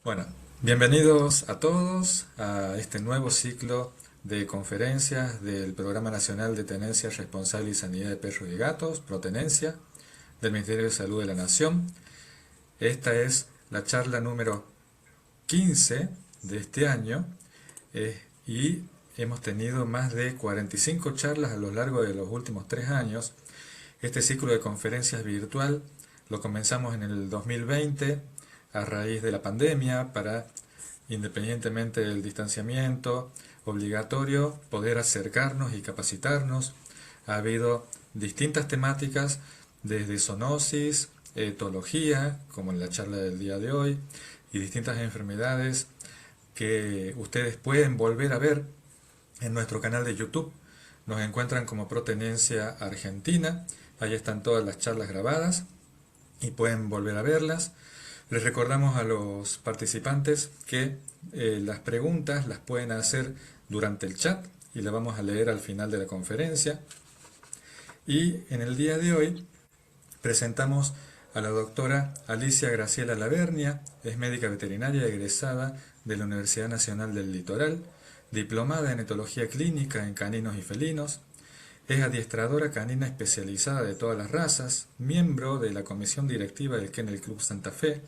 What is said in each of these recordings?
Bueno, bienvenidos a todos a este nuevo ciclo de conferencias del Programa Nacional de Tenencia Responsable y Sanidad de Perros y Gatos, Protenencia, del Ministerio de Salud de la Nación. Esta es la charla número 15 de este año y hemos tenido más de 45 charlas a lo largo de los últimos 3 años. Este ciclo de conferencias virtual lo comenzamos en el 2020 a raíz de la pandemia para, independientemente del distanciamiento obligatorio, poder acercarnos y capacitarnos. Ha habido distintas temáticas desde zoonosis, etología, como en la charla del día de hoy, y distintas enfermedades que ustedes pueden volver a ver en nuestro canal de YouTube. Nos encuentran como Protenencia Argentina. Ahí están todas las charlas grabadas y pueden volver a verlas. Les recordamos a los participantes que las preguntas las pueden hacer durante el chat y las vamos a leer al final de la conferencia. Y en el día de hoy presentamos a la doctora Alicia Graciela Lavernia, es médica veterinaria egresada de la Universidad Nacional del Litoral, diplomada en etología clínica en caninos y felinos, es adiestradora canina especializada de todas las razas, miembro de la comisión directiva del Kennel Club Santa Fe,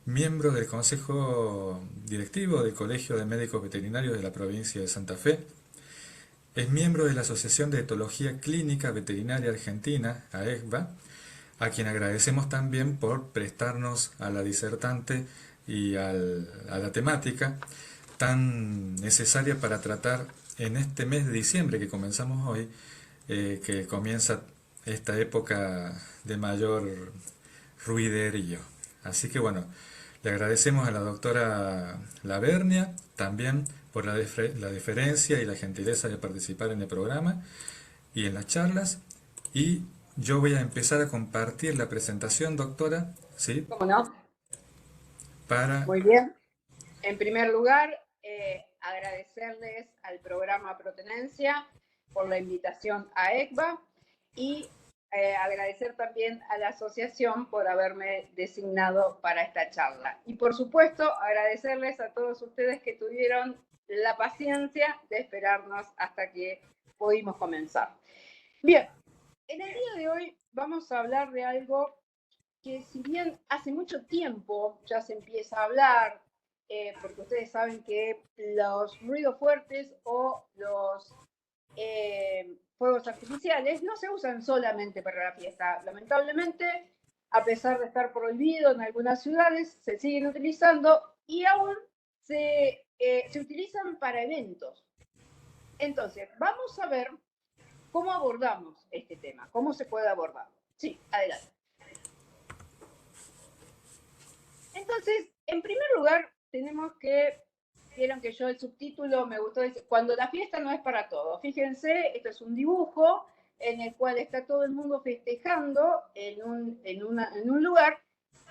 miembro del consejo directivo del Colegio de Médicos Veterinarios de la provincia de Santa Fe, es miembro de la Asociación de Etología Clínica Veterinaria Argentina, AECVA, a quien agradecemos también por prestarnos a la disertante y a la temática tan necesaria para tratar en este mes de diciembre que comenzamos hoy, que comienza esta época de mayor ruiderío. Así que bueno, le agradecemos a la doctora Lavernia también por la deferencia y la gentileza de participar en el programa y en las charlas. Y yo voy a empezar a compartir la presentación, doctora, ¿sí? ¿Cómo no? Para... Muy bien. En primer lugar, agradecerles al programa Protenencia por la invitación a ECVA y agradecer también a la asociación por haberme designado para esta charla. Y por supuesto, agradecerles a todos ustedes que tuvieron la paciencia de esperarnos hasta que pudimos comenzar. Bien, en el día de hoy vamos a hablar de algo que si bien hace mucho tiempo ya se empieza a hablar, porque ustedes saben que los ruidos fuertes o los fuegos artificiales no se usan solamente para la fiesta. Lamentablemente, a pesar de estar prohibido en algunas ciudades, se siguen utilizando y aún se utilizan para eventos. Entonces, vamos a ver cómo abordamos este tema, cómo se puede abordar. Sí, adelante. Entonces, en primer lugar, tenemos que, vieron que yo el subtítulo me gustó decir, cuando la fiesta no es para todos. Fíjense, esto es un dibujo en el cual está todo el mundo festejando en un lugar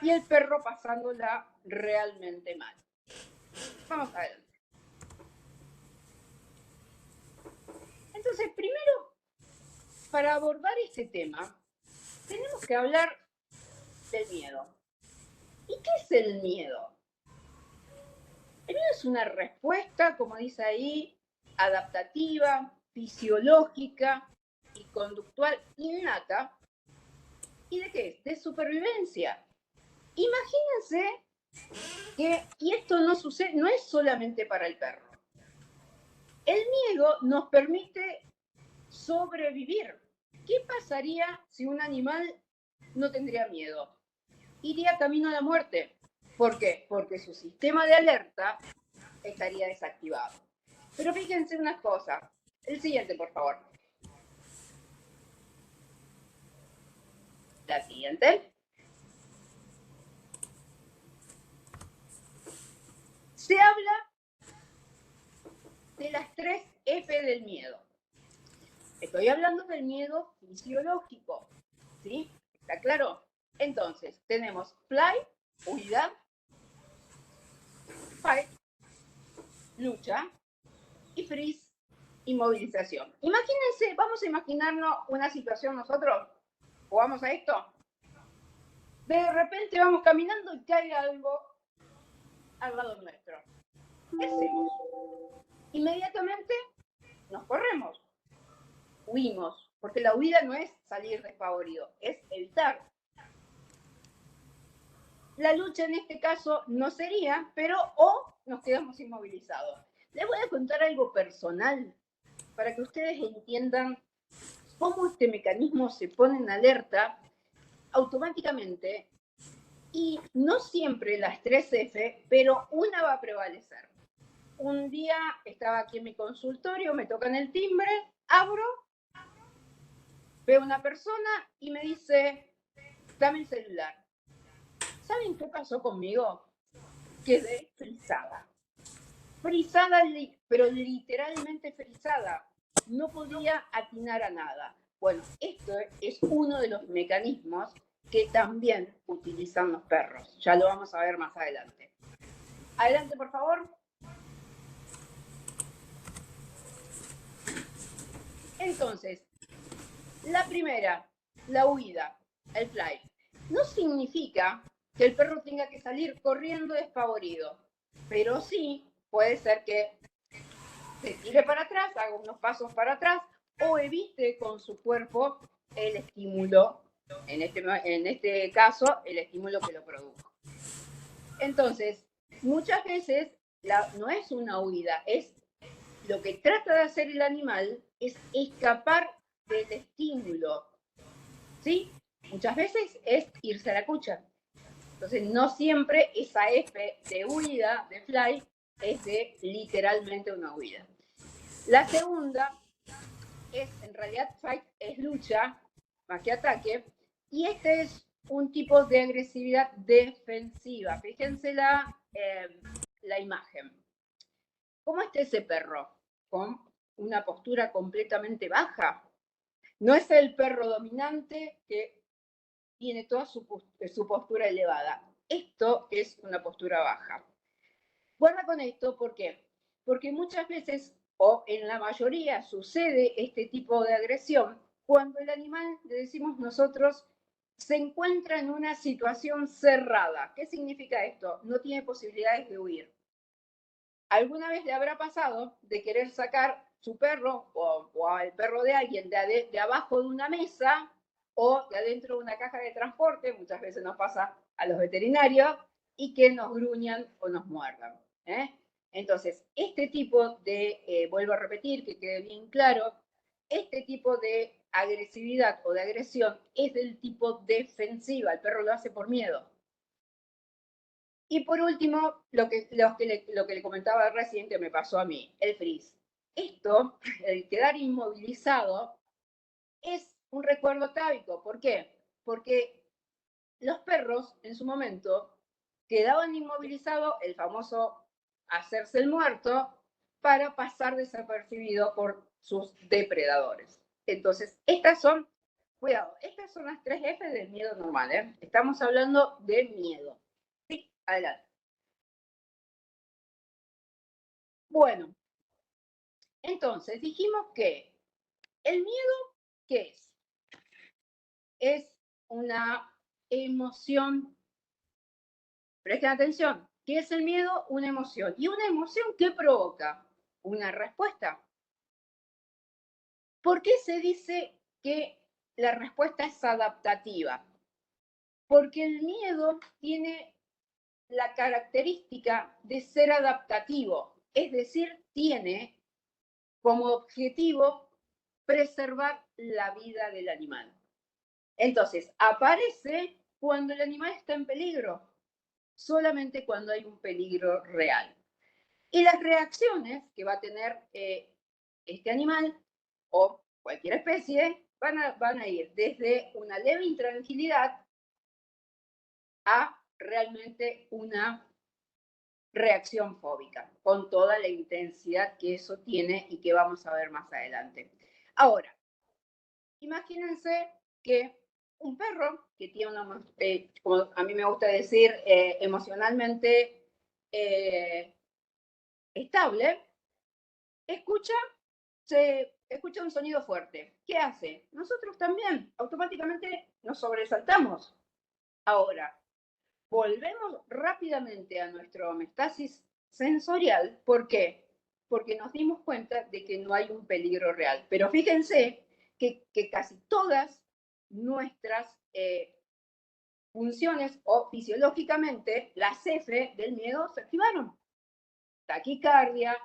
y el perro pasándola realmente mal. Vamos adelante. Entonces, primero, para abordar este tema, tenemos que hablar del miedo. ¿Y qué es el miedo? El miedo es una respuesta, como dice ahí, adaptativa, fisiológica y conductual innata. ¿Y de qué es? De supervivencia. Imagínense que, y esto no sucede, no es solamente para el perro. El miedo nos permite sobrevivir. ¿Qué pasaría si un animal no tendría miedo? Iría camino a la muerte. ¿Por qué? Porque su sistema de alerta estaría desactivado. Pero fíjense una cosa. El siguiente, por favor. La siguiente. Se habla de las 3 F del miedo. Estoy hablando del miedo fisiológico. ¿Sí? ¿Está claro? Entonces, tenemos flight, huida, fight, lucha, y freeze, inmovilización. Imagínense, vamos a imaginarnos una situación nosotros. ¿Jugamos a esto? De repente vamos caminando y cae algo al lado nuestro. ¿Qué hacemos? Inmediatamente nos corremos, huimos, porque la huida no es salir despavorido, es evitar. La lucha en este caso no sería, pero o nos quedamos inmovilizados. Les voy a contar algo personal para que ustedes entiendan cómo este mecanismo se pone en alerta automáticamente y no siempre las 3F, pero una va a prevalecer. Un día estaba aquí en mi consultorio, me tocan el timbre, abro, veo una persona y me dice, dame el celular. ¿Saben qué pasó conmigo? Quedé frisada. Frisada, pero literalmente frisada. No podía atinar a nada. Bueno, esto es uno de los mecanismos que también utilizan los perros. Ya lo vamos a ver más adelante. Adelante, por favor. Entonces, la primera, la huida, el flight, no significa que el perro tenga que salir corriendo despavorido, pero sí puede ser que se tire para atrás, haga unos pasos para atrás o evite con su cuerpo el estímulo, en este caso, el estímulo que lo produjo. Entonces, muchas veces no es una huida, es lo que trata de hacer el animal es escapar del estímulo, ¿sí? Muchas veces es irse a la cucha. Entonces, no siempre esa F de huida, de fly, es de literalmente una huida. La segunda es, en realidad, fight es lucha, más que ataque, y este es un tipo de agresividad defensiva. Fíjense la imagen. ¿Cómo está ese perro? Con una postura completamente baja. No es el perro dominante que tiene toda su postura elevada. Esto es una postura baja. Guarda con esto, ¿por qué? Porque muchas veces, o en la mayoría, sucede este tipo de agresión cuando el animal, le decimos nosotros, se encuentra en una situación cerrada. ¿Qué significa esto? No tiene posibilidades de huir. ¿Alguna vez le habrá pasado de querer sacar su perro o al perro de alguien de abajo de una mesa o de adentro de una caja de transporte? Muchas veces nos pasa a los veterinarios y que nos gruñan o nos muerdan. Entonces, este tipo de, vuelvo a repetir, que quede bien claro, este tipo de agresividad o de agresión es del tipo defensiva. El perro lo hace por miedo. Y por último, lo que le comentaba recién que me pasó a mí, el freeze. Esto, el quedar inmovilizado, es un recuerdo atávico. ¿Por qué? Porque los perros en su momento quedaban inmovilizados, el famoso hacerse el muerto, para pasar desapercibido por sus depredadores. Entonces, cuidado, estas son las 3F del miedo normal, ¿eh? Estamos hablando de miedo. Sí, adelante. Bueno, entonces dijimos que el miedo, ¿qué es? Es una emoción. Presten atención. ¿Qué es el miedo? Una emoción. ¿Y una emoción qué provoca? Una respuesta. ¿Por qué se dice que la respuesta es adaptativa? Porque el miedo tiene la característica de ser adaptativo, es decir, tiene como objetivo preservar la vida del animal. Entonces, aparece cuando el animal está en peligro, solamente cuando hay un peligro real. Y las reacciones que va a tener este animal o cualquier especie van a ir desde una leve intranquilidad a realmente una reacción fóbica, con toda la intensidad que eso tiene y que vamos a ver más adelante. Ahora, imagínense que un perro que tiene una, como a mí me gusta decir, emocionalmente estable, escucha, se escucha un sonido fuerte. ¿Qué hace? Nosotros también automáticamente nos sobresaltamos. Ahora, volvemos rápidamente a nuestra homeostasis sensorial. ¿Por qué? Porque nos dimos cuenta de que no hay un peligro real. Pero fíjense que casi todas nuestras funciones o fisiológicamente las F del miedo se activaron. Taquicardia,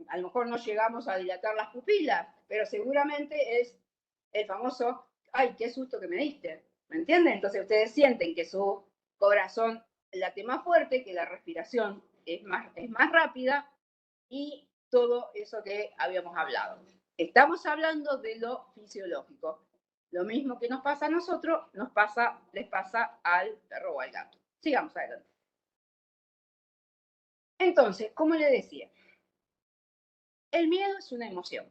a lo mejor no llegamos a dilatar las pupilas, pero seguramente es el famoso, ay, qué susto que me diste, ¿me entienden? Entonces ustedes sienten que su corazón late más fuerte, que la respiración es más rápida y todo eso que habíamos hablado. Estamos hablando de lo fisiológico. Lo mismo que nos pasa a nosotros, les pasa al perro o al gato. Sigamos adelante. Entonces, como le decía, el miedo es una emoción.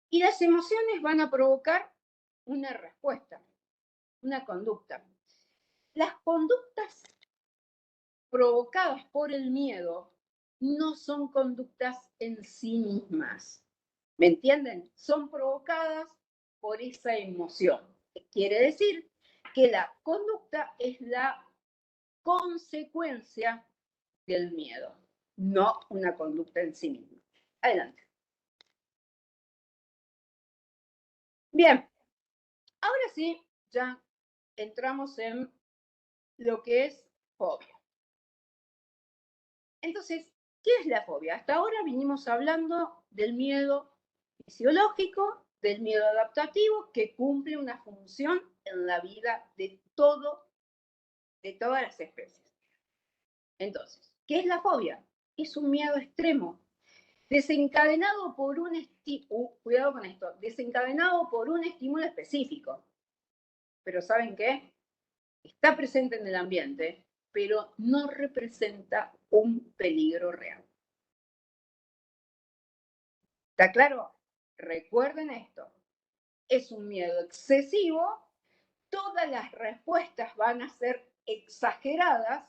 Y las emociones van a provocar una respuesta, una conducta. Las conductas provocadas por el miedo no son conductas en sí mismas. ¿Me entienden? Son provocadas por esa emoción. Quiere decir que la conducta es la consecuencia del miedo, no una conducta en sí misma. Adelante. Bien, ahora sí, ya entramos en lo que es fobia. Entonces, ¿qué es la fobia? Hasta ahora vinimos hablando del miedo fisiológico, del miedo adaptativo, que cumple una función en la vida de todas las especies. Entonces, ¿qué es la fobia? Es un miedo extremo, desencadenado por un cuidado con esto, desencadenado por un estímulo específico. Pero ¿saben qué? Está presente en el ambiente, pero no representa un peligro real. ¿Está claro? Recuerden esto. Es un miedo excesivo, todas las respuestas van a ser exageradas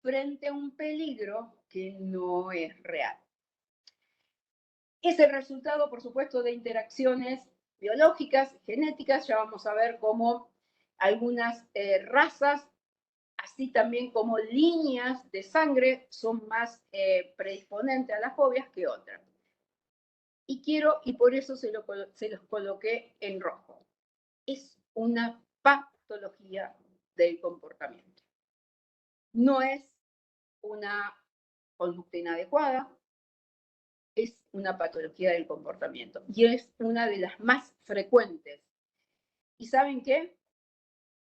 frente a un peligro que no es real. Es el resultado, por supuesto, de interacciones biológicas, genéticas. Ya vamos a ver cómo algunas razas, así también como líneas de sangre, son más predisponentes a las fobias que otras. Y por eso se los coloqué en rojo. Es una patología del comportamiento. No es una conducta inadecuada, es una patología del comportamiento y es una de las más frecuentes. ¿Y saben qué?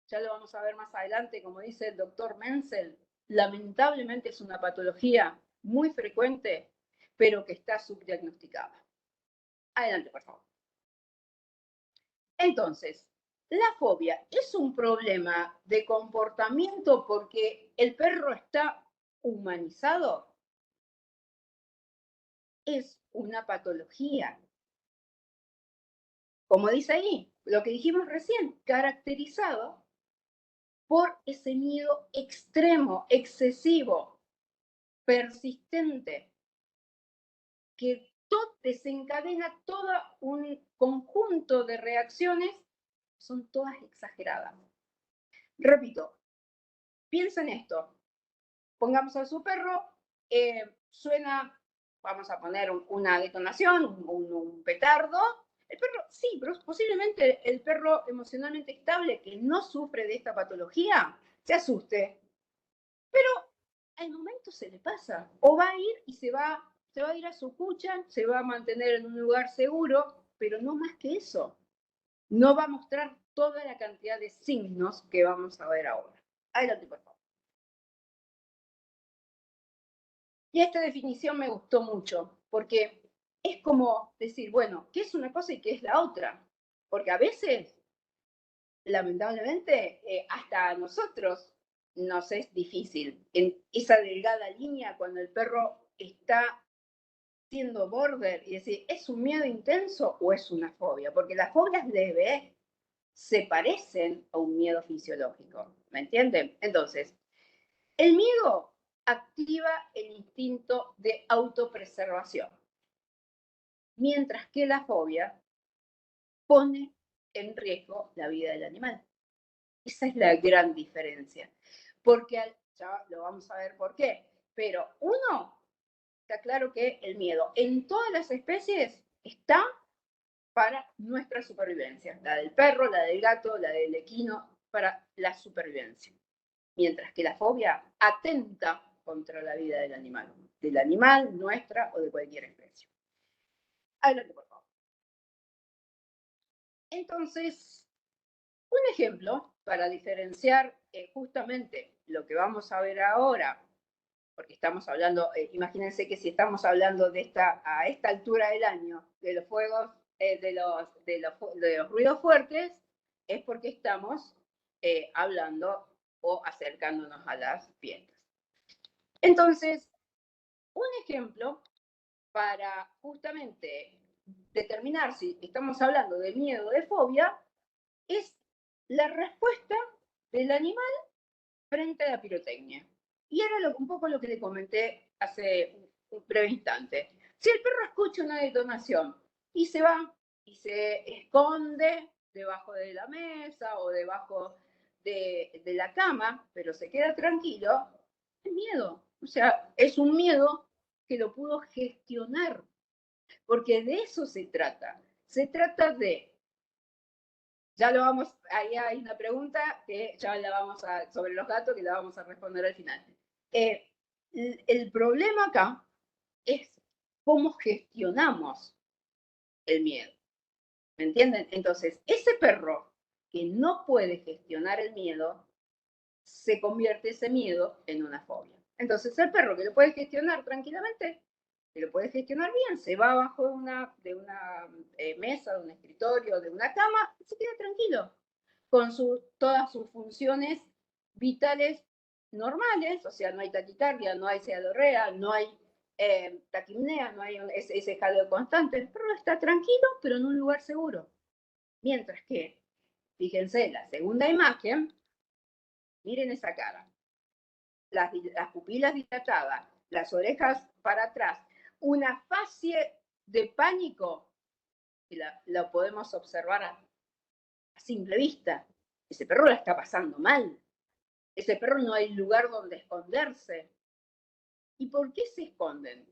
Ya lo vamos a ver más adelante, como dice el doctor Menzel, lamentablemente es una patología muy frecuente, pero que está subdiagnosticada. Adelante, por favor. Entonces, la fobia es un problema de comportamiento porque el perro está humanizado. Es una patología. Como dice ahí, lo que dijimos recién, caracterizado por ese miedo extremo, excesivo, persistente, que desencadena todo un conjunto de reacciones, son todas exageradas. Repito, piensa en esto. Pongamos a su perro, suena, vamos a poner una detonación, un petardo. El perro, sí, pero posiblemente el perro emocionalmente estable que no sufre de esta patología se asuste. Pero al momento se le pasa. O va a ir y se va a ir a su cucha, se va a mantener en un lugar seguro, pero no más que eso. No va a mostrar toda la cantidad de signos que vamos a ver ahora. Adelante, por favor. Y esta definición me gustó mucho, porque es como decir, bueno, ¿qué es una cosa y qué es la otra? Porque a veces, lamentablemente, hasta a nosotros nos es difícil. En esa delgada línea, cuando el perro está siendo border y decir, ¿es un miedo intenso o es una fobia? Porque las fobias leves se parecen a un miedo fisiológico, ¿me entienden? Entonces, el miedo activa el instinto de autopreservación, mientras que la fobia pone en riesgo la vida del animal. Esa es la gran diferencia. Porque ya lo vamos a ver por qué. Pero uno, está claro que el miedo en todas las especies está para nuestra supervivencia. La del perro, la del gato, la del equino, para la supervivencia. Mientras que la fobia atenta contra la vida del animal, nuestra o de cualquier especie. Adelante, por favor. Entonces, un ejemplo para diferenciar justamente lo que vamos a ver ahora, porque estamos hablando, imagínense que si estamos hablando a esta altura del año de los fuegos, de los ruidos fuertes, es porque estamos hablando o acercándonos a las fiestas. Entonces, un ejemplo para justamente determinar si estamos hablando de miedo o de fobia es la respuesta del animal frente a la pirotecnia. Y era un poco lo que le comenté hace un breve instante. Si el perro escucha una detonación y se va y se esconde debajo de la mesa o debajo de la cama, pero se queda tranquilo, es miedo. O sea, es un miedo que lo pudo gestionar, porque de eso se trata. Se trata de, ya lo vamos, ahí hay una pregunta que ya la vamos a, sobre los gatos, que la vamos a responder al final. El problema acá es cómo gestionamos el miedo. ¿Me entienden? Entonces, ese perro que no puede gestionar el miedo, se convierte ese miedo en una fobia. Entonces, el perro que lo puede gestionar tranquilamente, que lo puede gestionar bien, se va abajo de una mesa, de un escritorio, de una cama, y se queda tranquilo, con todas sus funciones vitales normales, o sea, no hay taquicardia, no hay ceadorrea, no hay taquimnea, no hay ese jaleo constante. El perro está tranquilo, pero en un lugar seguro. Mientras que, fíjense, la segunda imagen, miren esa cara, las pupilas dilatadas, las orejas para atrás, una fase de pánico, que la podemos observar a simple vista. Ese perro la está pasando mal. Ese perro no hay lugar donde esconderse. ¿Y por qué se esconden?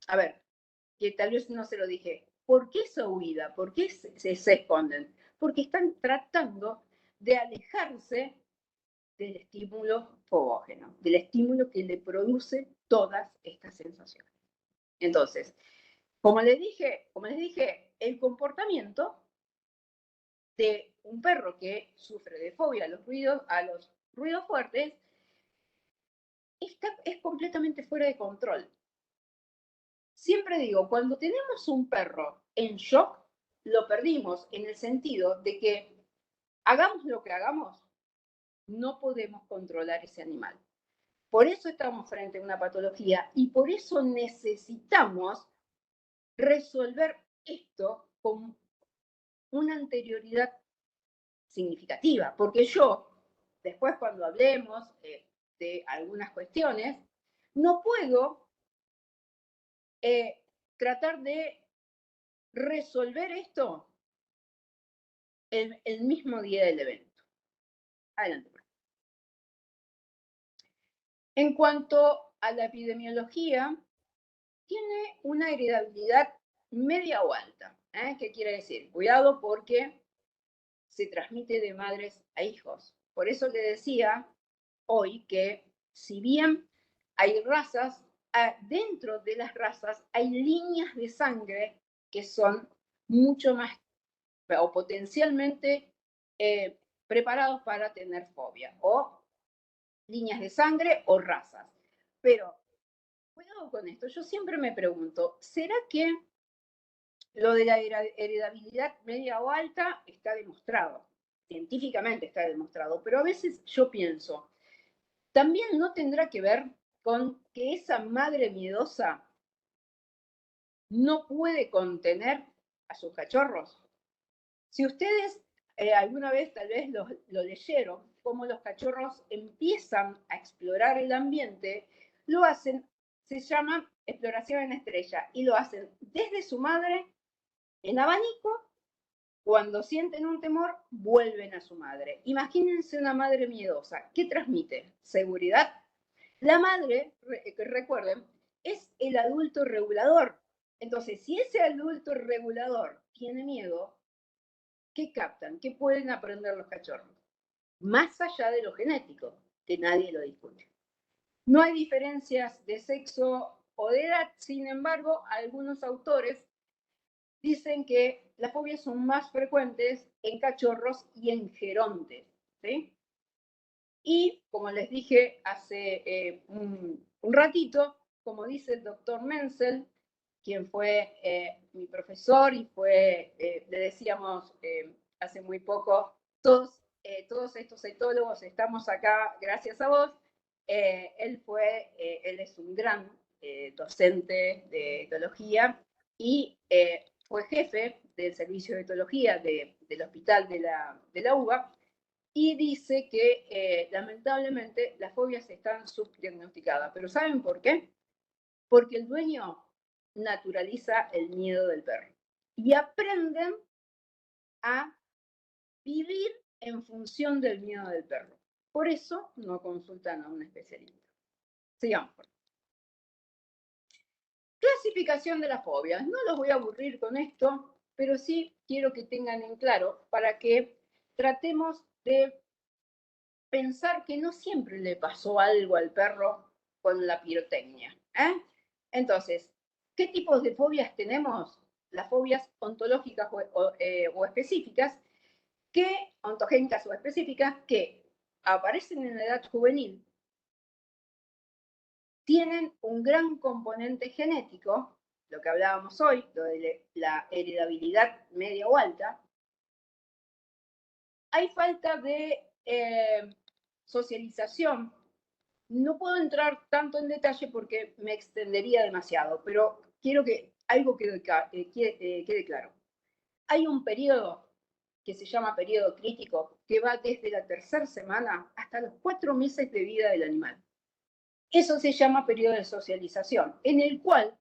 A ver, que tal vez no se lo dije. ¿Por qué esa huida? ¿Por qué se esconden? Porque están tratando de alejarse del estímulo fogógeno, del estímulo que le produce todas estas sensaciones. Entonces, como les dije, el comportamiento de un perro que sufre de fobia a los ruidos fuertes es completamente fuera de control. Siempre digo, cuando tenemos un perro en shock, lo perdimos en el sentido de que hagamos lo que hagamos, no podemos controlar ese animal. Por eso estamos frente a una patología y por eso necesitamos resolver esto con una anterioridad significativa, porque yo, después cuando hablemos de algunas cuestiones, no puedo tratar de resolver esto el mismo día del evento. Adelante. En cuanto a la epidemiología, tiene una heredabilidad media o alta. ¿Qué quiere decir? Cuidado porque se transmite de madres a hijos. Por eso le decía hoy que si bien hay razas, dentro de las razas hay líneas de sangre que son mucho más o potencialmente preparados para tener fobia, o líneas de sangre o razas. Pero cuidado con esto, yo siempre me pregunto, ¿será que lo de la heredabilidad media o alta está demostrado? Científicamente está demostrado, pero a veces yo pienso, también no tendrá que ver con que esa madre miedosa no puede contener a sus cachorros. Si ustedes alguna vez tal vez lo leyeron, cómo los cachorros empiezan a explorar el ambiente, lo hacen, se llama exploración en estrella, y lo hacen desde su madre en abanico, Cuando sienten un temor, vuelven a su madre. Imagínense una madre miedosa. ¿Qué transmite? Seguridad. La madre, recuerden, es el adulto regulador. Entonces, si ese adulto regulador tiene miedo, ¿qué captan? ¿Qué pueden aprender los cachorros? Más allá de lo genético, que nadie lo discute. No hay diferencias de sexo o de edad, sin embargo, algunos autores dicen que las fobias son más frecuentes en cachorros y en gerontes, ¿sí? Y, como les dije hace un ratito, como dice el doctor Menzel, quien fue mi profesor y fue, le decíamos hace muy poco, todos estos etólogos estamos acá gracias a vos. Él es un gran docente de etología y fue jefe del servicio de etología del hospital de la UBA, y dice que lamentablemente las fobias están subdiagnosticadas. ¿Pero saben por qué? Porque el dueño naturaliza el miedo del perro y aprenden a vivir en función del miedo del perro. Por eso no consultan a un especialista. Sigamos. Clasificación de las fobias. No los voy a aburrir con esto, pero sí quiero que tengan en claro para que tratemos de pensar que no siempre le pasó algo al perro con la pirotecnia. Entonces, ¿qué tipos de fobias tenemos? Las fobias ontológicas o específicas, ontogénicas o específicas, que aparecen en la edad juvenil, tienen un gran componente genético, lo que hablábamos hoy, lo de la heredabilidad media o alta. Hay falta de socialización. No puedo entrar tanto en detalle porque me extendería demasiado, pero quiero que algo quede claro. Hay un periodo que se llama periodo crítico, que va desde la tercera semana hasta los 4 meses de vida del animal. Eso se llama periodo de socialización, en el cual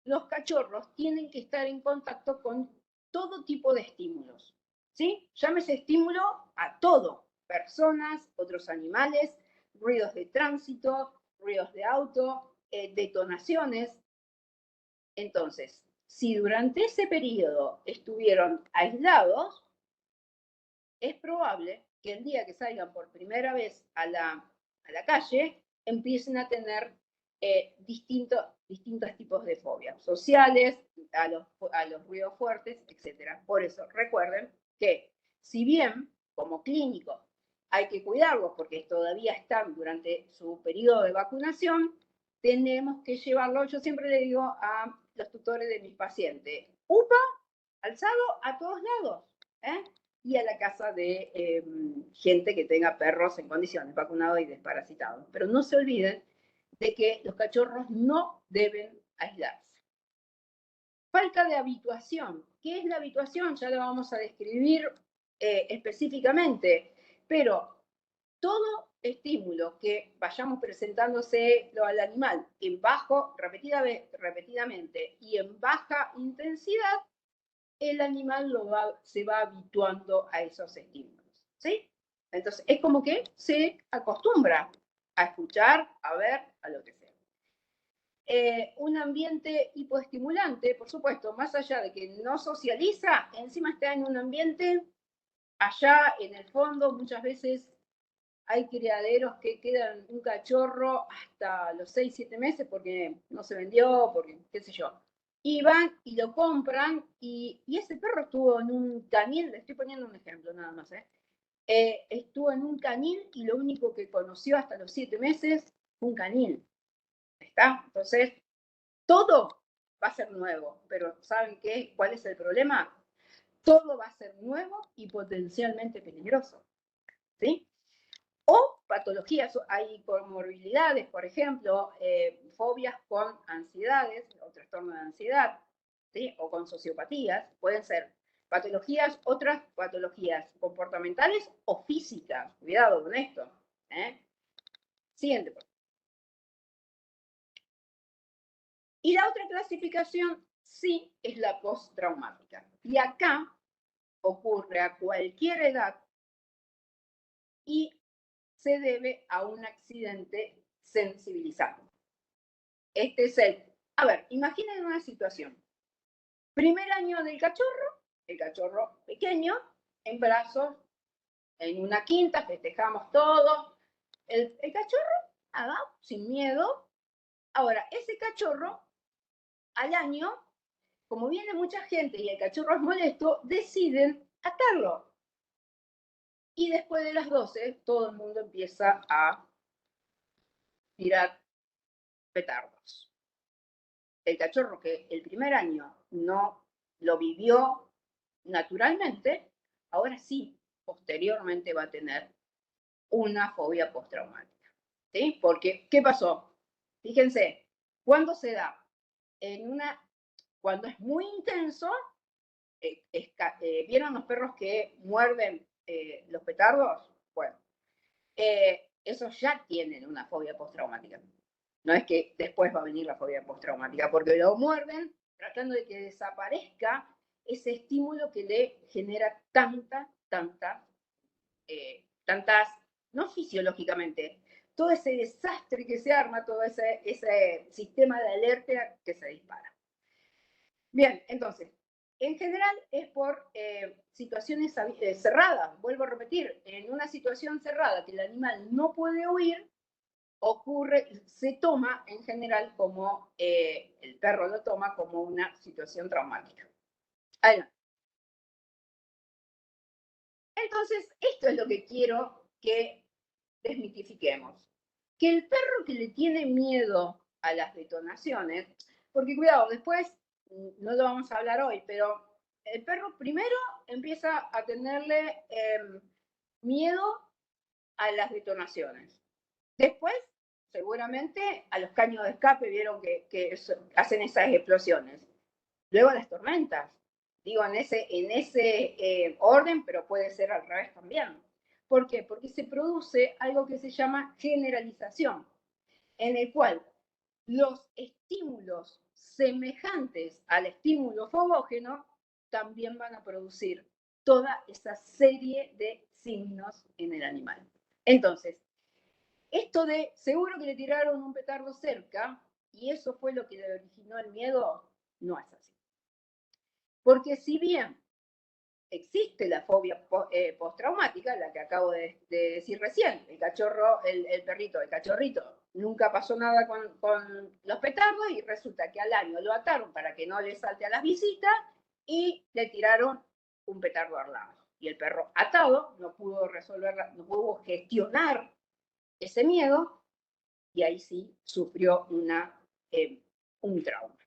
los cachorros tienen que estar en contacto con todo tipo de estímulos, ¿sí? Llámese estímulo a todo, personas, otros animales, ruidos de tránsito, ruidos de auto, detonaciones. Entonces, si durante ese periodo estuvieron aislados, es probable que el día que salgan por primera vez a la calle empiecen a tener distintos tipos de fobias sociales, a los ruidos fuertes, etc. Por eso, recuerden que si bien como clínico hay que cuidarlos porque todavía están durante su periodo de vacunación, tenemos que llevarlo, yo siempre le digo a los tutores de mis pacientes, UPA, alzado a todos lados, y a la casa de gente que tenga perros en condiciones, vacunados y desparasitados. Pero no se olviden de que los cachorros no deben aislarse. Falta de habituación. ¿Qué es la habituación? Ya lo vamos a describir específicamente, pero todo estímulo que vayamos presentándose al animal en bajo, repetidamente y en baja intensidad, el animal se va habituando a esos estímulos, ¿sí? Entonces, es como que se acostumbra a escuchar, a ver, a lo que sea. Un ambiente hipoestimulante, por supuesto, más allá de que no socializa, encima está en un ambiente, allá en el fondo, muchas veces hay criaderos que quedan un cachorro hasta los 6, 7 meses porque no se vendió, porque qué sé yo. Y van y lo compran y ese perro estuvo en un canil, le estoy poniendo un ejemplo nada más, estuvo en un canil y lo único que conoció hasta los 7 meses fue un canil. ¿Está? Entonces, todo va a ser nuevo, pero ¿saben qué? ¿Cuál es el problema? Todo va a ser nuevo y potencialmente peligroso, ¿sí? O patologías, hay comorbilidades, por ejemplo, fobias con ansiedades o trastorno de ansiedad, ¿sí? O con sociopatías, pueden ser patologías, otras patologías comportamentales o físicas. Cuidado con esto. Siguiente. Y la otra clasificación sí es la postraumática. Y acá ocurre a cualquier edad y se debe a un accidente sensibilizante. Este es a ver, imaginen una situación. Primer año del cachorro, el cachorro pequeño, en brazos, en una quinta, festejamos todo. El cachorro, sin miedo. Ahora, ese cachorro, al año, como viene mucha gente y el cachorro es molesto, deciden atarlo. Y después de las 12, todo el mundo empieza a tirar petardos. El cachorro que el primer año no lo vivió naturalmente, ahora sí, posteriormente va a tener una fobia postraumática. ¿Sí? Porque, ¿qué pasó? Fíjense, ¿cuándo se da? Cuando es muy intenso, ¿vieron los perros que muerden los petardos? Bueno, esos ya tienen una fobia postraumática. No es que después va a venir la fobia postraumática, porque lo muerden tratando de que desaparezca ese estímulo que le genera tantas, no fisiológicamente, todo ese desastre que se arma, todo ese sistema de alerta que se dispara. Bien, entonces, en general es por situaciones cerradas. Vuelvo a repetir, en una situación cerrada que el animal no puede huir, se toma en general como, el perro lo toma como una situación traumática. Adelante. Entonces, esto es lo que quiero que desmitifiquemos. Que el perro que le tiene miedo a las detonaciones, porque cuidado, después, no lo vamos a hablar hoy, pero el perro primero empieza a tenerle miedo a las detonaciones. Después, seguramente, a los caños de escape, vieron que hacen esas explosiones. Luego a las tormentas. Digo, en ese orden, pero puede ser al revés también. ¿Por qué? Porque se produce algo que se llama generalización, en el cual los estímulos semejantes al estímulo fogógeno también van a producir toda esa serie de signos en el animal. Entonces, esto de seguro que le tiraron un petardo cerca y eso fue lo que le originó el miedo, no es así. Porque si bien existe la fobia postraumática, la que acabo de decir recién, el cachorro, el perrito, el cachorrito, nunca pasó nada con los petardos y resulta que al año lo ataron para que no le salte a las visitas y le tiraron un petardo al lado. Y el perro atado no pudo resolver, no pudo gestionar ese miedo y ahí sí sufrió un trauma.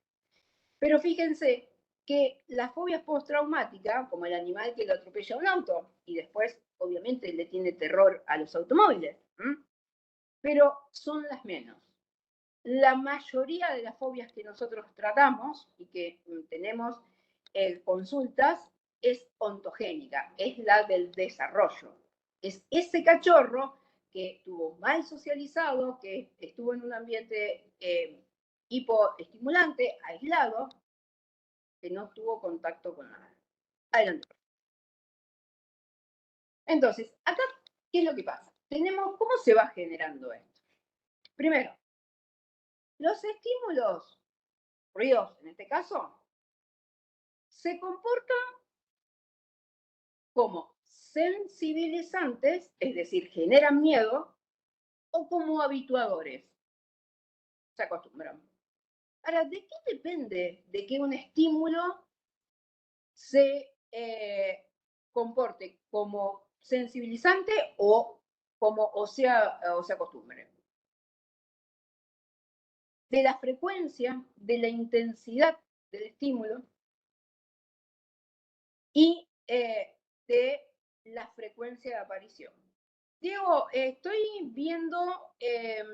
Pero fíjense que las fobias postraumáticas, como el animal que lo atropella un auto y después obviamente le tiene terror a los automóviles, pero son las menos. La mayoría de las fobias que nosotros tratamos y que tenemos consultas es ontogénica, es la del desarrollo. Es ese cachorro que estuvo mal socializado, que estuvo en un ambiente hipoestimulante, aislado, que no tuvo contacto con nada. Adelante. Entonces, acá, ¿qué es lo que pasa? ¿Cómo se va generando esto? Primero, los estímulos, ruidos en este caso, se comportan como sensibilizantes, es decir, generan miedo, o como habituadores. Se acostumbran. Ahora, ¿de qué depende de que un estímulo se comporte como sensibilizante o se acostumbre? De la frecuencia, de la intensidad del estímulo y de la frecuencia de aparición. Diego, estoy viendo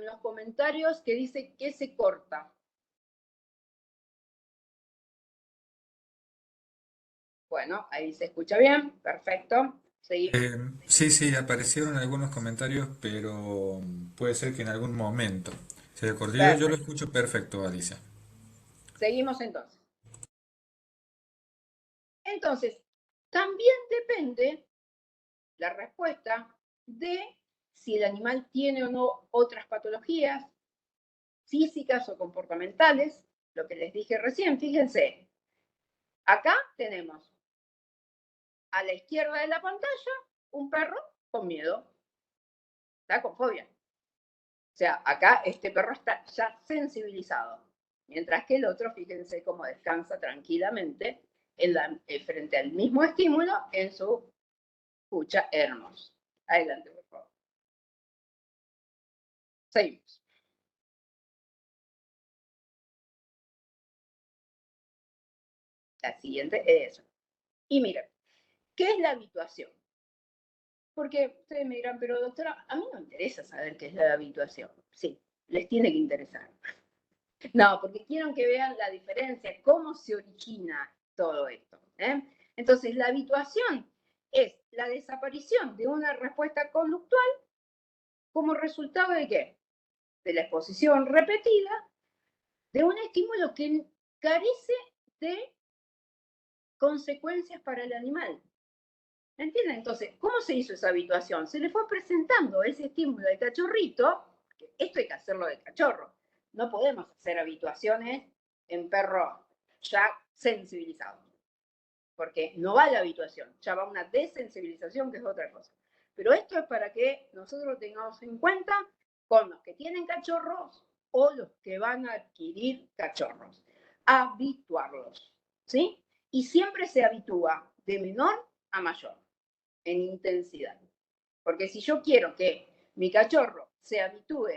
los comentarios que dice que se corta. Bueno, ahí se escucha bien, perfecto. Sí, aparecieron algunos comentarios, pero puede ser que en algún momento se cortó. Yo lo Perfecto. escucho perfecto, Alicia. Seguimos entonces. Entonces, También depende la respuesta de si el animal tiene o no otras patologías físicas o comportamentales, lo que les dije recién. Fíjense, acá tenemos a la izquierda de la pantalla un perro con miedo, está con fobia. O sea, acá este perro está ya sensibilizado, mientras que el otro, fíjense cómo descansa tranquilamente frente al mismo estímulo en su cucha hermosa. Adelante, por favor. Seguimos. La siguiente es eso. Y miren, ¿qué es la habituación? Porque ustedes me dirán, pero doctora, a mí no me interesa saber qué es la habituación. Sí, les tiene que interesar. No, porque quiero que vean la diferencia, cómo se origina todo esto. Entonces, la habituación es la desaparición de una respuesta conductual como resultado de qué? De la exposición repetida de un estímulo que carece de consecuencias para el animal. ¿Entienden? Entonces, ¿cómo se hizo esa habituación? Se le fue presentando ese estímulo al cachorrito, que esto hay que hacerlo de cachorro. No podemos hacer habituaciones en perro ya sensibilizado, porque no va la habituación, ya va una desensibilización, que es otra cosa. Pero esto es para que nosotros lo tengamos en cuenta con los que tienen cachorros o los que van a adquirir cachorros. Habituarlos, ¿sí? Y siempre se habitúa de menor a mayor en intensidad. Porque si yo quiero que mi cachorro se habitúe,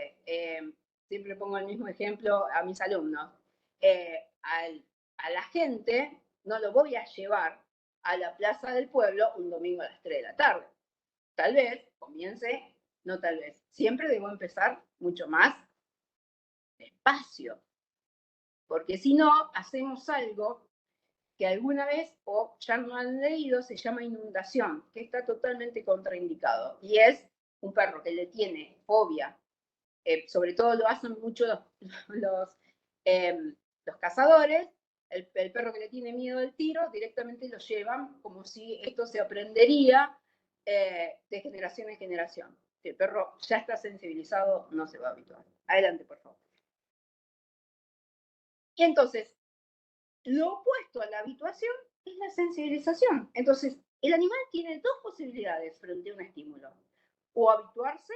siempre pongo el mismo ejemplo a mis alumnos, a la gente no lo voy a llevar a la plaza del pueblo un domingo a las 3 de la tarde. Tal vez comience, no tal vez, siempre debo empezar mucho más despacio, porque si no, hacemos algo que alguna vez o ya no han leído, se llama inundación, que está totalmente contraindicado. Y es un perro que le tiene fobia, sobre todo lo hacen mucho los cazadores, el perro que le tiene miedo al tiro, directamente lo llevan como si esto se aprendería de generación en generación. Si el perro ya está sensibilizado, no se va a habituar. Adelante, por favor. Y entonces, lo opuesto a la habituación es la sensibilización. Entonces, el animal tiene dos posibilidades frente a un estímulo: o habituarse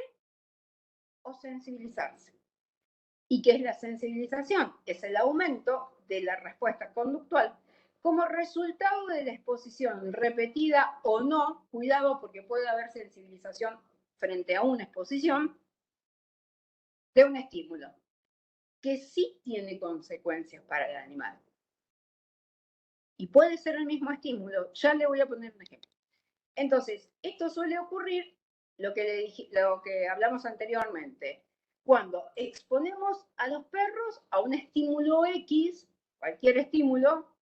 o sensibilizarse. ¿Y qué es la sensibilización? Es el aumento de la respuesta conductual como resultado de la exposición repetida o no, cuidado porque puede haber sensibilización frente a una exposición de un estímulo que sí tiene consecuencias para el animal. Y puede ser el mismo estímulo. Ya le voy a poner un ejemplo. Entonces, esto suele ocurrir, lo que hablamos anteriormente, cuando exponemos a los perros a un estímulo X, cualquier estímulo,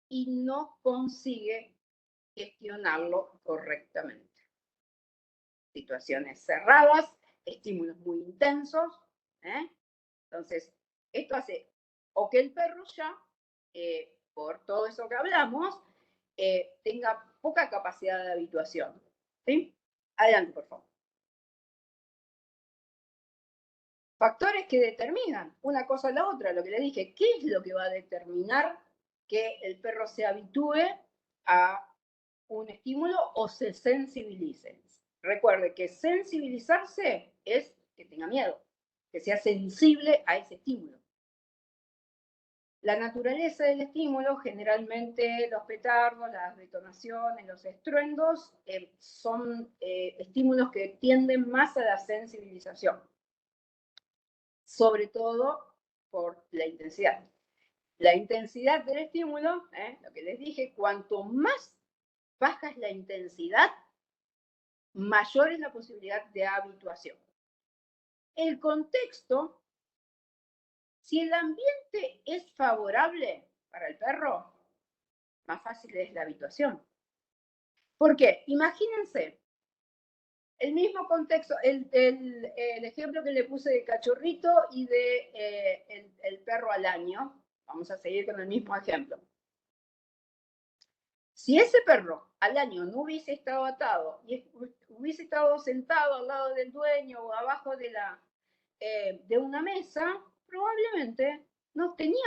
y no consigue gestionarlo correctamente. Situaciones cerradas, estímulos muy intensos. Entonces, esto hace o que el perro ya, por todo eso que hablamos, tenga poca capacidad de habituación. ¿Sí? Adelante, por favor. Factores que determinan una cosa a la otra, lo que le dije, ¿qué es lo que va a determinar que el perro se habitúe a un estímulo o se sensibilice? Recuerde que sensibilizarse es que tenga miedo, que sea sensible a ese estímulo. La naturaleza del estímulo, generalmente los petardos, las detonaciones, los estruendos, son estímulos que tienden más a la sensibilización, sobre todo por la intensidad. La intensidad del estímulo, lo que les dije, cuanto más baja es la intensidad, mayor es la posibilidad de habituación. El contexto, si el ambiente es favorable para el perro, más fácil es la habituación. ¿Por qué? Imagínense el mismo contexto, el ejemplo que le puse de cachorrito y de el perro al año. Vamos a seguir con el mismo ejemplo. Si ese perro al año no hubiese estado atado y hubiese estado sentado al lado del dueño o abajo de una mesa, probablemente no tenía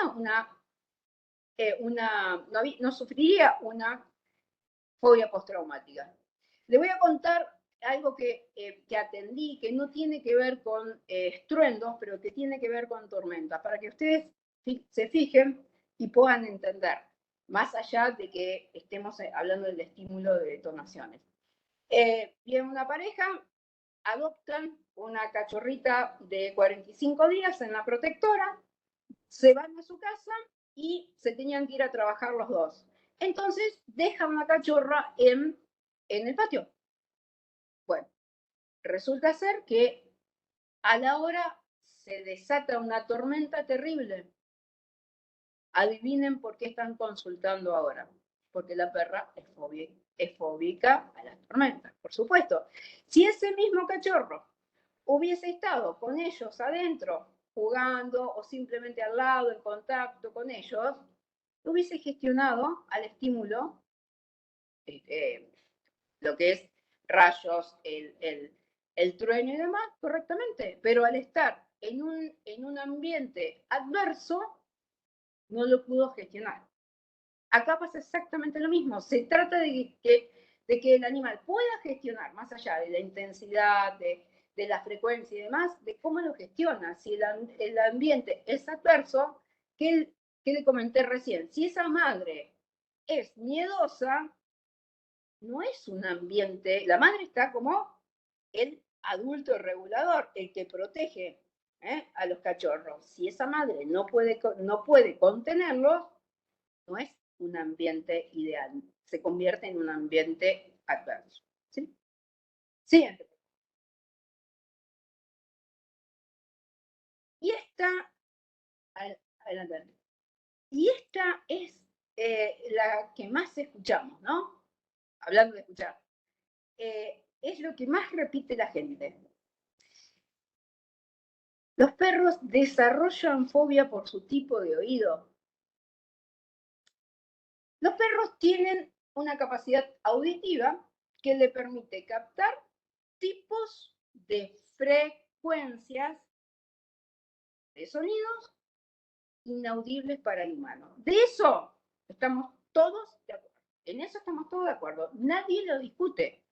no sufriría una fobia postraumática. Le voy a contar algo que atendí, que no tiene que ver con estruendos, pero que tiene que ver con tormentas, para que ustedes se fijen y puedan entender, más allá de que estemos hablando del estímulo de detonaciones. Viene una pareja, adoptan una cachorrita de 45 días en la protectora, se van a su casa y se tenían que ir a trabajar los dos. Entonces dejan la cachorra en el patio. Bueno, resulta ser que a la hora se desata una tormenta terrible. Adivinen por qué están consultando ahora. Porque la perra es fóbica a las tormentas, por supuesto. Si ese mismo cachorro hubiese estado con ellos adentro, jugando o simplemente al lado, en contacto con ellos, hubiese gestionado al estímulo lo que es rayos, el trueno y demás correctamente, pero al estar en un ambiente adverso, no lo pudo gestionar. Acá pasa exactamente lo mismo. Se trata de que el animal pueda gestionar, más allá de la intensidad, de la frecuencia y demás, de cómo lo gestiona. Si el ambiente es adverso, que le comenté recién, si esa madre es miedosa, no es un ambiente, la madre está como el adulto regulador, el que protege a los cachorros. Si esa madre no puede contenerlos, no es un ambiente ideal, se convierte en un ambiente adverso. ¿Sí? Siguiente. Y adelante. Y esta es la que más escuchamos, ¿no? Hablando de escuchar. Es lo que más repite la gente. Los perros desarrollan fobia por su tipo de oído. Los perros tienen una capacidad auditiva que le permite captar tipos de frecuencias de sonidos inaudibles para el humano. De eso estamos todos de acuerdo. En eso estamos todos de acuerdo. Nadie lo discute.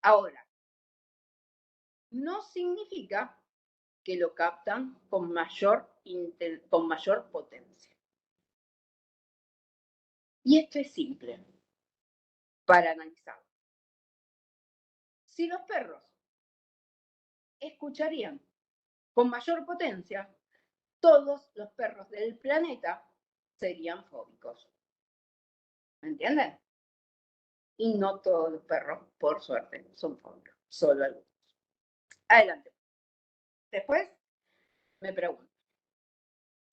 Ahora, no significa que lo captan con mayor potencia. Y esto es simple para analizar. Si los perros escucharían con mayor potencia, todos los perros del planeta serían fóbicos. ¿Me entienden? Y no todos los perros, por suerte, son fóbicos, solo algunos. Adelante. Después me pregunto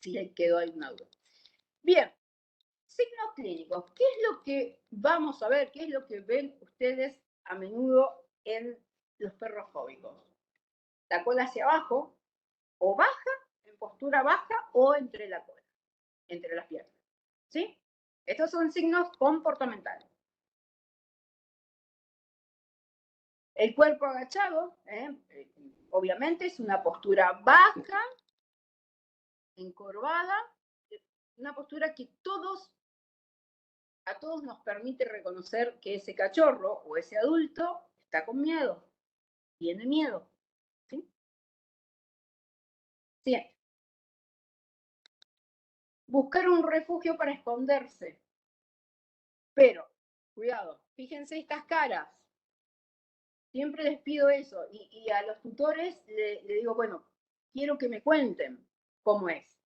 si les quedó alguna duda. Bien, signos clínicos. ¿Qué es lo que vamos a ver? ¿Qué es lo que ven ustedes a menudo en los perros fóbicos? La cola hacia abajo, o baja, en postura baja, o entre la cola, entre las piernas. ¿Sí? Estos son signos comportamentales. El cuerpo agachado, obviamente, es una postura baja, encorvada, una postura que a todos nos permite reconocer que ese cachorro o ese adulto está con miedo, tiene miedo. ¿Sí? Siguiente. Buscar un refugio para esconderse. Pero, cuidado, fíjense estas caras. Siempre les pido eso. Y a los tutores le digo, bueno, quiero que me cuenten cómo es.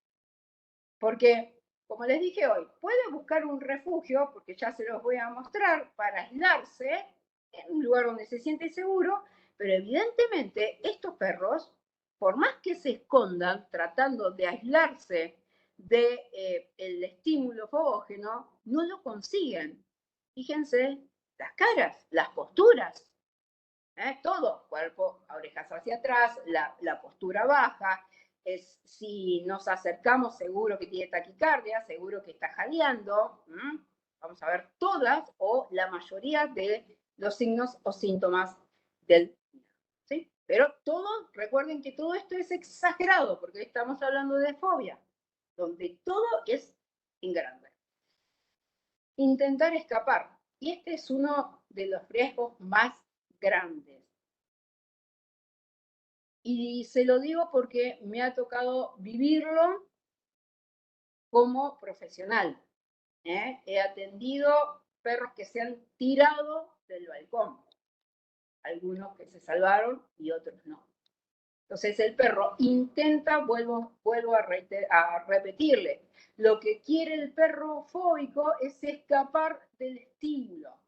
Porque, como les dije hoy, puede buscar un refugio, porque ya se los voy a mostrar, para aislarse en un lugar donde se siente seguro, pero evidentemente estos perros, por más que se escondan tratando de aislarse del estímulo fogógeno, no lo consiguen. Fíjense las caras, las posturas, todo, cuerpo, orejas hacia atrás, la postura baja. Si nos acercamos, seguro que tiene taquicardia, seguro que está jadeando. vamos a ver todas o la mayoría de los signos o síntomas del virus, ¿sí? Pero todo, recuerden que todo esto es exagerado, porque estamos hablando de fobia, donde todo es en grande. Intentar escapar. Y este es uno de los riesgos más grandes. Y se lo digo porque me ha tocado vivirlo como profesional. He atendido perros que se han tirado del balcón. Algunos que se salvaron y otros no. Entonces el perro intenta, vuelvo a repetirle, lo que quiere el perro fóbico es escapar del estímulo.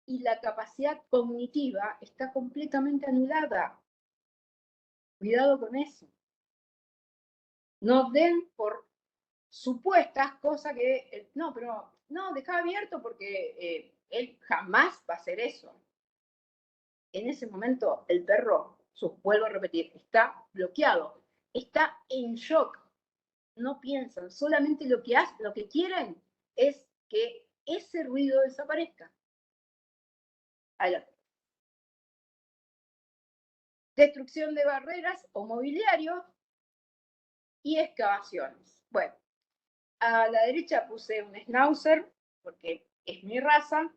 Y la capacidad cognitiva está completamente anulada. Cuidado con eso. No den por supuestas cosas que, no, pero no, deja abierto porque él jamás va a hacer eso. En ese momento el perro, vuelvo a repetir, está bloqueado, está en shock. No piensan, solamente lo que quieren es que ese ruido desaparezca. Adelante. Destrucción de barreras o mobiliario y excavaciones. Bueno, a la derecha puse un schnauzer porque es mi raza.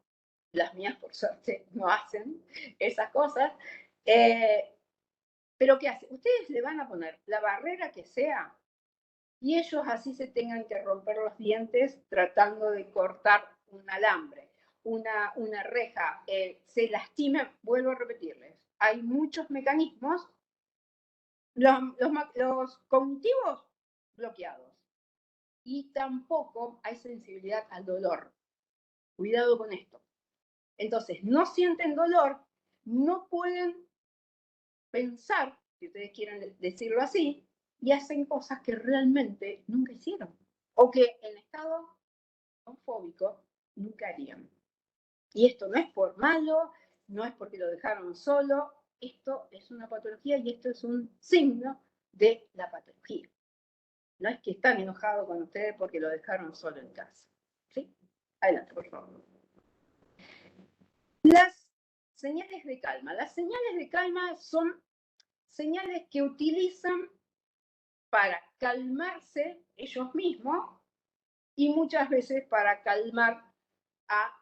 Las mías, por suerte, no hacen esas cosas. Pero ¿qué hace? Ustedes le van a poner la barrera que sea y ellos así se tengan que romper los dientes tratando de cortar un alambre, una reja, se lastimen. Vuelvo a repetirles, hay muchos mecanismos, los cognitivos bloqueados, y tampoco hay sensibilidad al dolor. Cuidado con esto. Entonces, no sienten dolor, no pueden pensar, si ustedes quieren decirlo así, y hacen cosas que realmente nunca hicieron, o que en estado fóbico nunca harían. Y esto no es por malo, no es porque lo dejaron solo, esto es una patología y esto es un signo de la patología. No es que están enojados con ustedes porque lo dejaron solo en casa. ¿Sí? Adelante, por favor. Las señales de calma. Las señales de calma son señales que utilizan para calmarse ellos mismos y muchas veces para calmar a,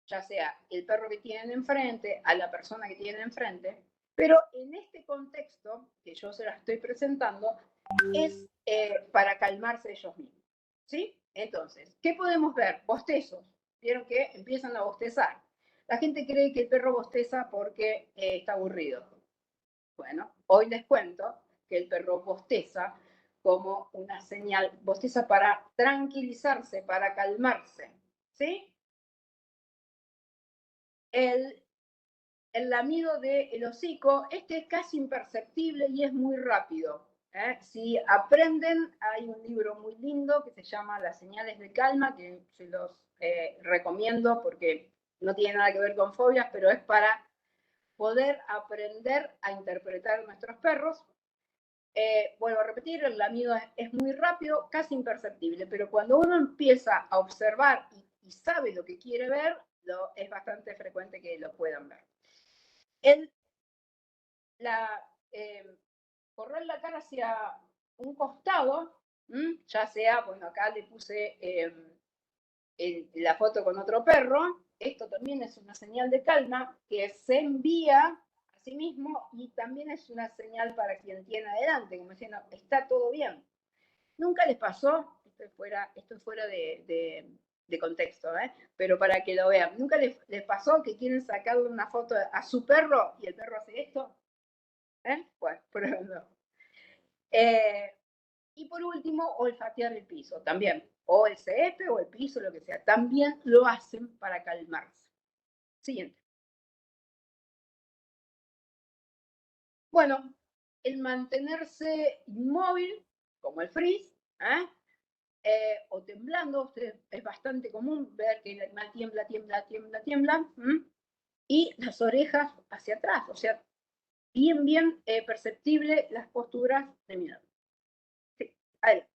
ya sea el perro que tienen enfrente, a la persona que tienen enfrente, pero en este contexto que yo se la estoy presentando es para calmarse ellos mismos, ¿sí? Entonces, ¿qué podemos ver? Bostezos. Vieron que empiezan a bostezar. La gente cree que el perro bosteza porque está aburrido. Bueno, hoy les cuento que el perro bosteza como una señal, bosteza para tranquilizarse, para calmarse, ¿sí? El lamido del hocico, este es casi imperceptible y es muy rápido. Si aprenden, hay un libro muy lindo que se llama Las señales de calma, que se los recomiendo porque no tiene nada que ver con fobias, pero es para poder aprender a interpretar nuestros perros. Vuelvo a repetir, el lamido es muy rápido, casi imperceptible, pero cuando uno empieza a observar y sabe lo que quiere ver, es bastante frecuente que lo puedan ver. Correr la cara hacia un costado, ya sea, bueno, acá le puse la foto con otro perro, esto también es una señal de calma que se envía a sí mismo y también es una señal para quien tiene adelante, como diciendo, está todo bien. Nunca les pasó, esto es fuera de contexto, pero para que lo vean, nunca les pasó que quieren sacarle una foto a su perro y el perro hace esto. Pues, pruébenlo. Y por último, olfatear el piso también, o el CF o el piso, lo que sea, también lo hacen para calmarse. Siguiente. Bueno, el mantenerse inmóvil, como el freeze, o temblando, es bastante común ver que el animal tiembla, y las orejas hacia atrás, o sea, bien perceptible las posturas de miedo. Sí, adelante.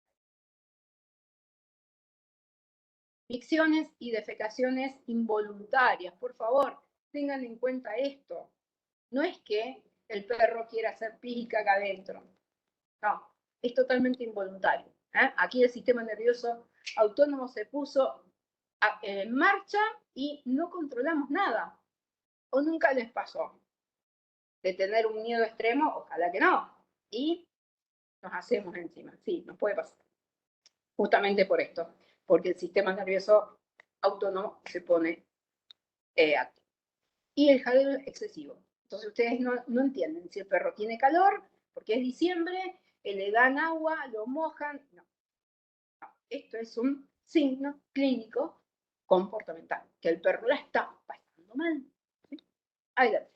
Micciones y defecaciones involuntarias. Por favor, tengan en cuenta esto. No es que el perro quiera hacer pis y caca adentro. No, es totalmente involuntario. Aquí el sistema nervioso autónomo se puso en marcha y no controlamos nada. ¿O nunca les pasó de tener un miedo extremo? Ojalá que no. Y nos hacemos encima. Sí, nos puede pasar. Justamente por esto, porque el sistema nervioso autónomo se pone activo. Y el jadeo excesivo. Entonces ustedes no entienden si el perro tiene calor, porque es diciembre, le dan agua, lo mojan. No. Esto es un signo clínico comportamental, que el perro la está pasando mal. ¿Sí? Adelante.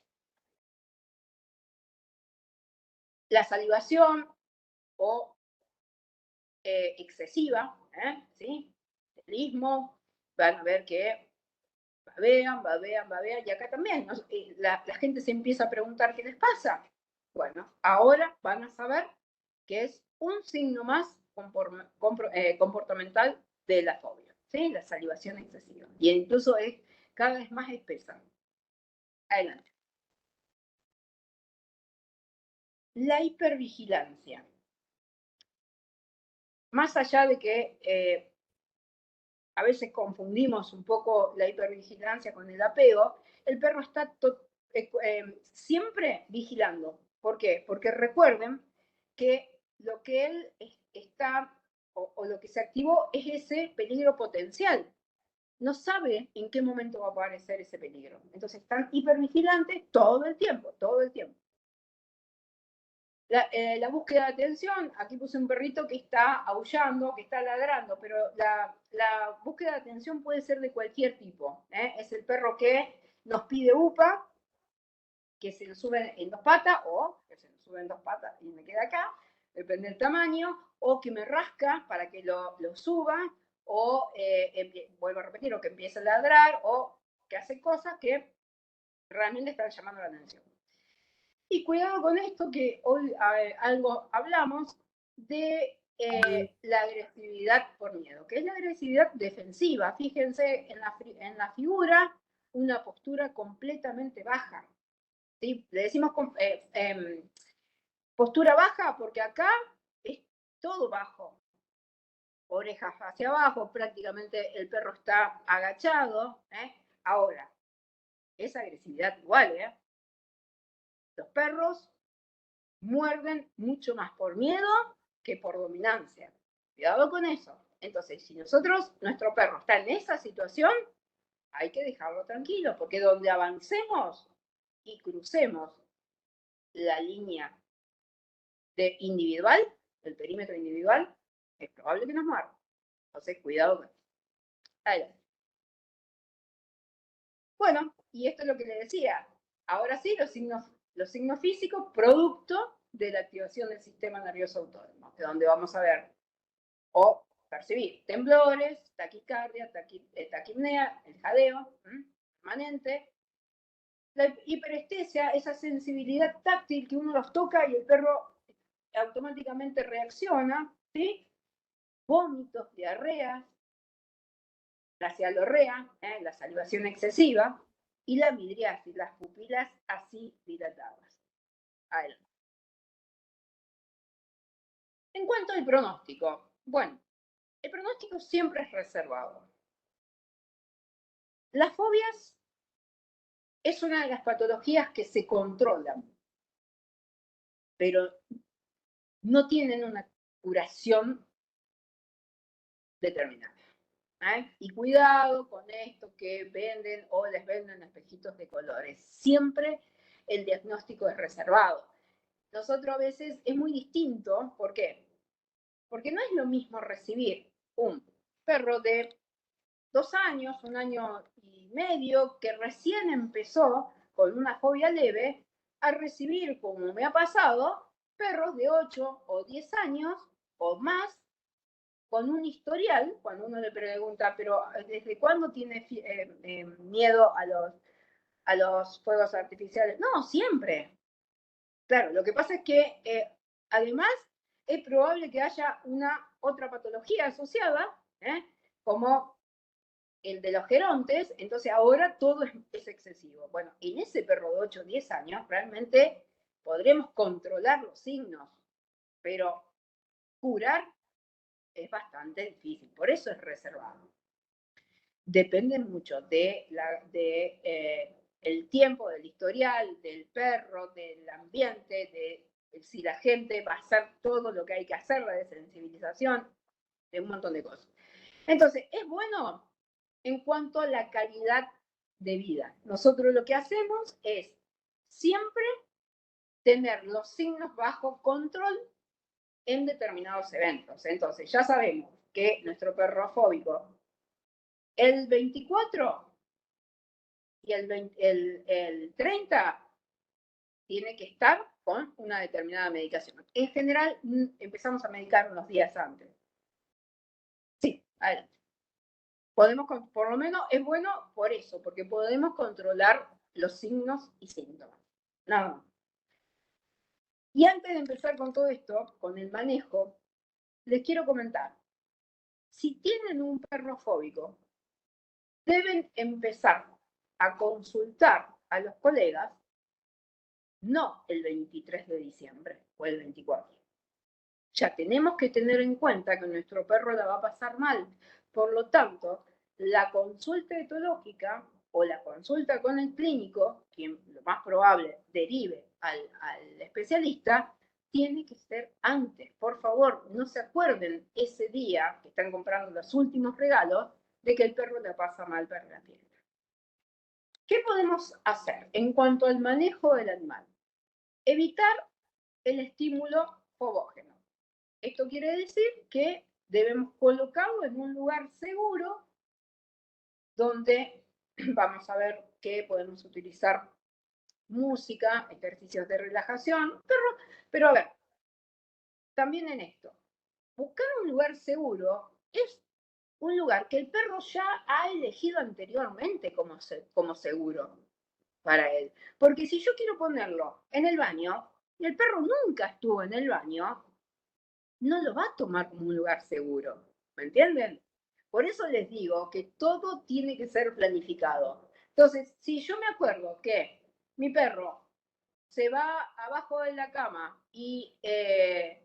La salivación o excesiva, ¿sí? Telismo, van a ver que babean, y acá también, ¿no? La gente se empieza a preguntar qué les pasa. Bueno, ahora van a saber que es un signo más comportamental de la fobia, ¿sí? La salivación excesiva. Y incluso es cada vez más espesa. Adelante. La hipervigilancia. Más allá de que a veces confundimos un poco la hipervigilancia con el apego, el perro está siempre vigilando. ¿Por qué? Porque recuerden que lo que él está o lo que se activó es ese peligro potencial. No sabe en qué momento va a aparecer ese peligro. Entonces están hipervigilantes todo el tiempo, todo el tiempo. La búsqueda de atención, aquí puse un perrito que está aullando, que está ladrando, pero la búsqueda de atención puede ser de cualquier tipo. Es el perro que nos pide upa, que se nos sube en dos patas, o que se nos sube en dos patas y me queda acá, depende del tamaño, o que me rasca para que lo suba, o vuelvo a repetir, o que empieza a ladrar, o que hace cosas que realmente están llamando la atención. Y cuidado con esto que hoy algo hablamos de la agresividad por miedo, que es la agresividad defensiva. Fíjense en la figura, una postura completamente baja. ¿Sí? Le decimos postura baja porque acá es todo bajo. Orejas hacia abajo, prácticamente el perro está agachado. Ahora, es agresividad igual, Los perros muerden mucho más por miedo que por dominancia. Cuidado con eso. Entonces, si nuestro perro está en esa situación, hay que dejarlo tranquilo, porque donde avancemos y crucemos la línea de individual, el perímetro individual, es probable que nos muerda. Entonces, cuidado con eso. Adelante. Bueno, y esto es lo que le decía. Ahora sí, los signos físicos, producto de la activación del sistema nervioso autónomo, de donde vamos a ver o percibir temblores, taquicardia, taquipnea, el jadeo permanente. La hiperestesia, esa sensibilidad táctil que uno los toca y el perro automáticamente reacciona, ¿sí? Vómitos, diarreas, la cialorrea, la salivación excesiva, y la midriasis, las pupilas así dilatadas. Adelante. En cuanto al pronóstico, bueno, el pronóstico siempre es reservado. Las fobias es una de las patologías que se controlan, pero no tienen una curación determinada. Y cuidado con esto que venden o les venden espejitos de colores. Siempre el diagnóstico es reservado. Nosotros a veces es muy distinto. ¿Por qué? Porque no es lo mismo recibir un perro de 2 años, 1 año y medio, que recién empezó con una fobia leve, a recibir, como me ha pasado, perros de 8 o 10 años o más, con un historial, cuando uno le pregunta, pero ¿desde cuándo tiene miedo a los fuegos artificiales? No, siempre. Claro, lo que pasa es que además es probable que haya una otra patología asociada, como el de los gerontes, entonces ahora todo es excesivo. Bueno, en ese perro de 8 o 10 años realmente podremos controlar los signos, pero curar es bastante difícil, por eso es reservado. Depende mucho el tiempo, del historial, del perro, del ambiente, de si la gente va a hacer todo lo que hay que hacer, la desensibilización, de un montón de cosas. Entonces, es bueno en cuanto a la calidad de vida. Nosotros lo que hacemos es siempre tener los signos bajo control en determinados eventos. Entonces, ya sabemos que nuestro perro fóbico, el 24 y el 30 tiene que estar con una determinada medicación. En general, empezamos a medicar unos días antes. Sí, adelante. Podemos, por lo menos es bueno por eso, porque podemos controlar los signos y síntomas. Nada más. Y antes de empezar con todo esto, con el manejo, les quiero comentar, si tienen un perro fóbico, deben empezar a consultar a los colegas, no el 23 de diciembre o el 24. Ya tenemos que tener en cuenta que nuestro perro la va a pasar mal. Por lo tanto, la consulta etológica o la consulta con el clínico, quien lo más probable derive al especialista, tiene que ser antes. Por favor, no se acuerden ese día que están comprando los últimos regalos de que el perro la pasa mal para la piel. ¿Qué podemos hacer en cuanto al manejo del animal? Evitar el estímulo fogógeno. Esto quiere decir que debemos colocarlo en un lugar seguro donde vamos a ver que podemos utilizar música, ejercicios de relajación, pero a ver, también en esto, buscar un lugar seguro es un lugar que el perro ya ha elegido anteriormente como seguro para él. Porque si yo quiero ponerlo en el baño, y el perro nunca estuvo en el baño, no lo va a tomar como un lugar seguro. ¿Me entienden? Por eso les digo que todo tiene que ser planificado. Entonces, si yo me acuerdo que mi perro se va abajo de la cama y se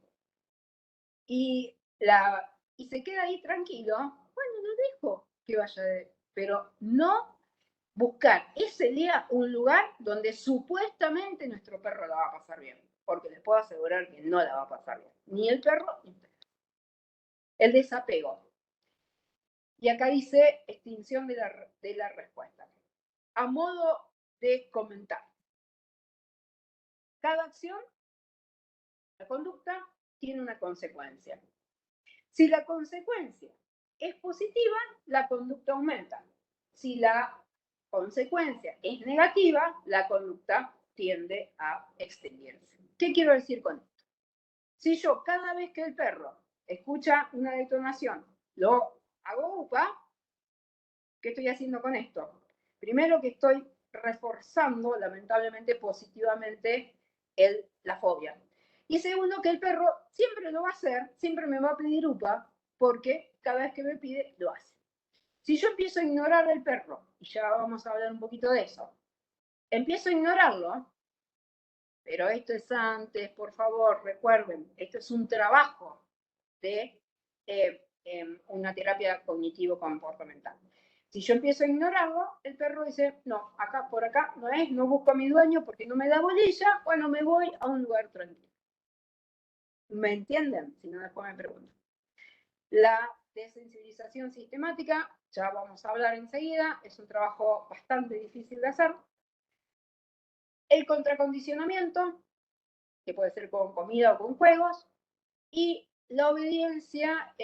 queda ahí tranquilo, bueno, lo dejo que vaya, pero no buscar ese día un lugar donde supuestamente nuestro perro la va a pasar bien, porque les puedo asegurar que no la va a pasar bien, ni el perro ni usted. El desapego. Y acá dice extinción de la respuesta. A modo de comentar, cada acción, la conducta, tiene una consecuencia. Si la consecuencia es positiva, la conducta aumenta. Si la consecuencia es negativa, la conducta tiende a extinguirse. ¿Qué quiero decir con esto? Si yo cada vez que el perro escucha una detonación lo hago upa, ¿qué estoy haciendo con esto? Primero que estoy reforzando, lamentablemente, positivamente la fobia. Y segundo, que el perro siempre lo va a hacer, siempre me va a pedir upa, porque cada vez que me pide, lo hace. Si yo empiezo a ignorar al perro, y ya vamos a hablar un poquito de eso, empiezo a ignorarlo, pero esto es antes, por favor, recuerden, esto es un trabajo de una terapia cognitivo-comportamental. Si yo empiezo a ignorarlo, el perro dice, no, acá por acá no es, no busco a mi dueño porque no me da bolilla, bueno, me voy a un lugar tranquilo. ¿Me entienden? Si no, después me preguntan. La desensibilización sistemática, ya vamos a hablar enseguida, es un trabajo bastante difícil de hacer. El contracondicionamiento, que puede ser con comida o con juegos, y la obediencia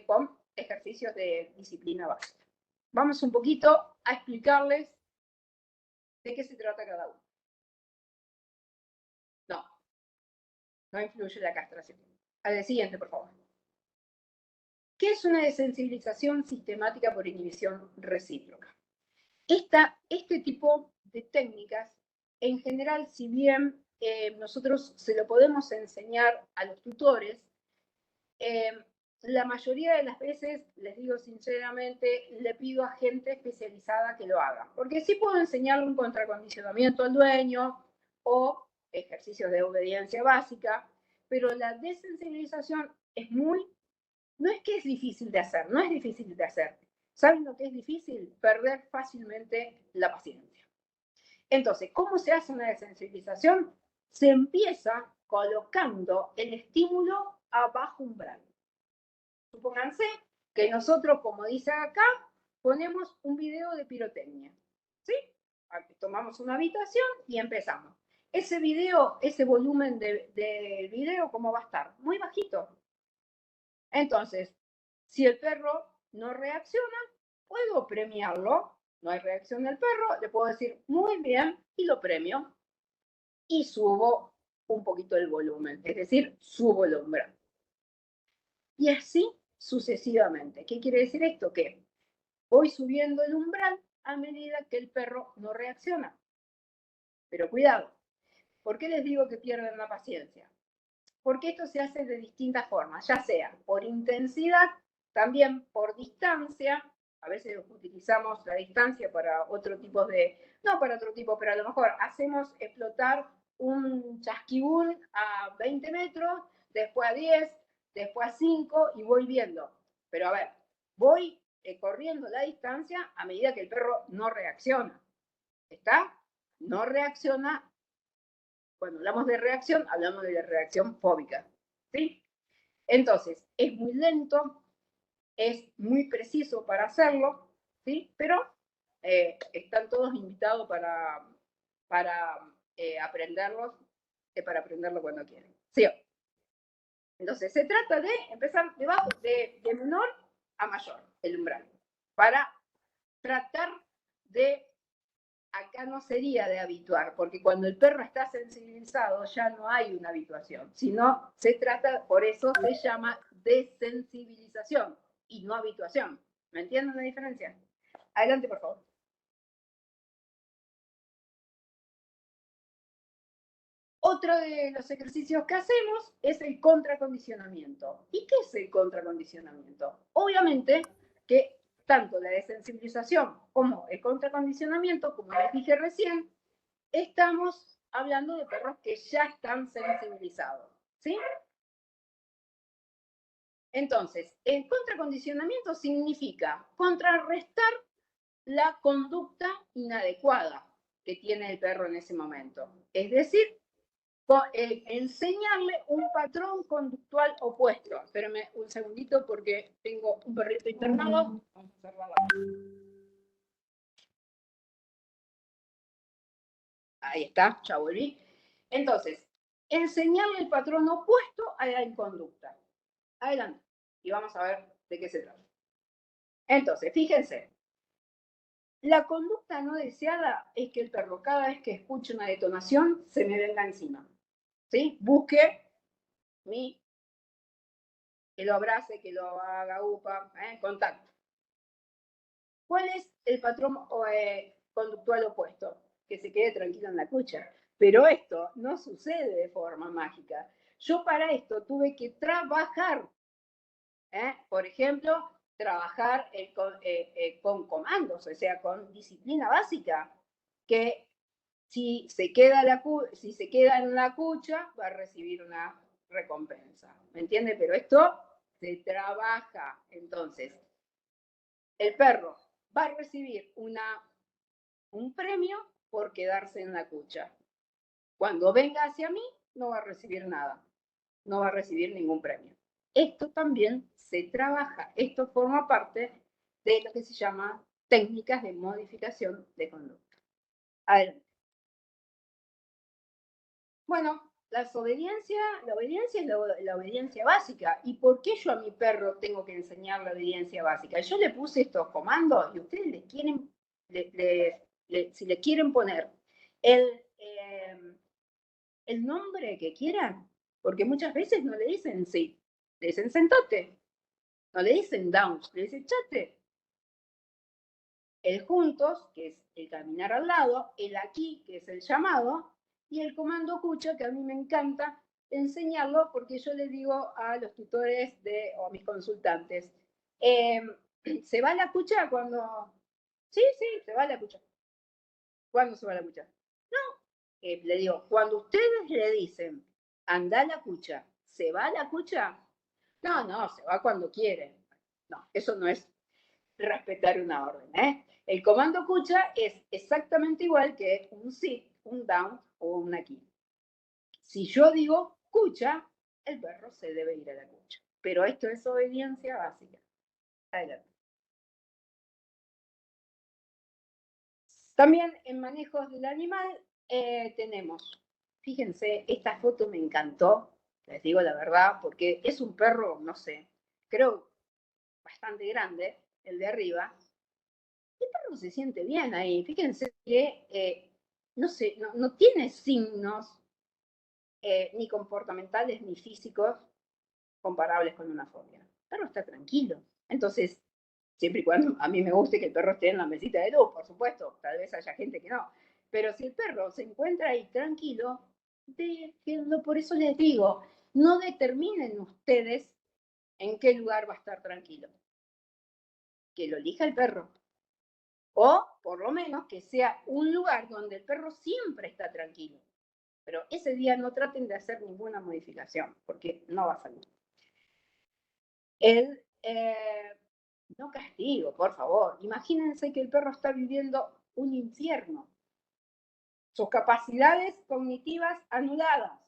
con ejercicios de disciplina básica. Vamos un poquito a explicarles de qué se trata cada uno. No influye la castración. Al siguiente, por favor. ¿Qué es una desensibilización sistemática por inhibición recíproca? Este tipo de técnicas, en general, si bien nosotros se lo podemos enseñar a los tutores, la mayoría de las veces, les digo sinceramente, le pido a gente especializada que lo haga. Porque sí puedo enseñarle un contracondicionamiento al dueño o ejercicios de obediencia básica, pero la desensibilización es no es que es difícil de hacer, no es difícil de hacer. ¿Saben lo que es difícil? Perder fácilmente la paciencia. Entonces, ¿cómo se hace una desensibilización? Se empieza colocando el estímulo a bajo umbral. Supónganse que nosotros, como dice acá, ponemos un video de pirotecnia. ¿Sí? Tomamos una habitación y empezamos. Ese video, ese volumen de video, ¿cómo va a estar? Muy bajito. Entonces, si el perro no reacciona, puedo premiarlo. No hay reacción del perro, le puedo decir muy bien y lo premio. Y subo un poquito el volumen, es decir, subo el umbral. Y así sucesivamente. ¿Qué quiere decir esto? Que voy subiendo el umbral a medida que el perro no reacciona. Pero cuidado, ¿por qué les digo que pierden la paciencia? Porque esto se hace de distintas formas, ya sea por intensidad, también por distancia. A veces utilizamos la distancia para otro tipo no para otro tipo, pero a lo mejor hacemos explotar un chasquibún a 20 metros, después a 10, después a 5 y voy viendo. Pero a ver, voy corriendo la distancia a medida que el perro no reacciona. ¿Está? No reacciona. Cuando hablamos de reacción, hablamos de la reacción fóbica. ¿Sí? Entonces, es muy lento, es muy preciso para hacerlo, ¿sí? Pero están todos invitados para aprenderlo cuando quieran. ¿Sí? Entonces, se trata de empezar de menor a mayor, el umbral, para tratar de, acá no sería de habituar, porque cuando el perro está sensibilizado ya no hay una habituación, sino se trata, por eso se llama desensibilización y no habituación. ¿Me entienden la diferencia? Adelante, por favor. Otro de los ejercicios que hacemos es el contracondicionamiento. ¿Y qué es el contracondicionamiento? Obviamente que tanto la desensibilización como el contracondicionamiento, como les dije recién, estamos hablando de perros que ya están sensibilizados. ¿Sí? Entonces, el contracondicionamiento significa contrarrestar la conducta inadecuada que tiene el perro en ese momento. Es decir, enseñarle un patrón conductual opuesto. Espérame un segundito porque tengo un perrito internado. Vamos a cerrarla. Ahí está, ya volví. Entonces, enseñarle el patrón opuesto a la conducta. Adelante. Y vamos a ver de qué se trata. Entonces, fíjense. La conducta no deseada es que el perro, cada vez que escuche una detonación, se me venga encima. ¿Sí? Busque que lo abrace, que lo haga upa, contacto. ¿Cuál es el patrón conductual opuesto? Que se quede tranquilo en la cucha. Pero esto no sucede de forma mágica. Yo para esto tuve que trabajar. Por ejemplo, trabajar con comandos, o sea, con disciplina básica, que si se queda en la cucha, va a recibir una recompensa. ¿Me entiende? Pero esto se trabaja. Entonces, el perro va a recibir un premio por quedarse en la cucha. Cuando venga hacia mí, no va a recibir nada. No va a recibir ningún premio. Esto también se trabaja. Esto forma parte de lo que se llama técnicas de modificación de conducta. Adelante. Bueno, la obediencia es la obediencia básica. ¿Y por qué yo a mi perro tengo que enseñar la obediencia básica? Yo le puse estos comandos y ustedes le quieren, si le quieren poner el nombre que quieran, porque muchas veces no le dicen sí, le dicen sentate, no le dicen down, le dicen chate. El juntos, que es el caminar al lado, el aquí, que es el llamado, y el comando cucha, que a mí me encanta, enseñarlo porque yo les digo a los tutores o a mis consultantes, ¿se va la cucha cuando...? Sí, sí, se va la cucha. ¿Cuándo se va la cucha? No, le digo, cuando ustedes le dicen, anda la cucha, ¿se va la cucha? No, no, se va cuando quiere. No, eso no es respetar una orden. El comando cucha es exactamente igual que un sit, un down o una kill. Si yo digo cucha, el perro se debe ir a la cucha. Pero esto es obediencia básica. Adelante. También en manejos del animal tenemos, fíjense, esta foto me encantó, les digo la verdad, porque es un perro, no sé, creo bastante grande, el de arriba. El perro se siente bien ahí, fíjense que no sé, no tiene signos ni comportamentales ni físicos comparables con una fobia. El perro está tranquilo. Entonces, siempre y cuando a mí me guste que el perro esté en la mesita de luz, por supuesto, tal vez haya gente que no. Pero si el perro se encuentra ahí tranquilo, déjenlo. Por eso les digo, no determinen ustedes en qué lugar va a estar tranquilo. Que lo elija el perro. O, por lo menos, que sea un lugar donde el perro siempre está tranquilo. Pero ese día no traten de hacer ninguna modificación, porque no va a salir. El no castigo, por favor. Imagínense que el perro está viviendo un infierno. Sus capacidades cognitivas anuladas.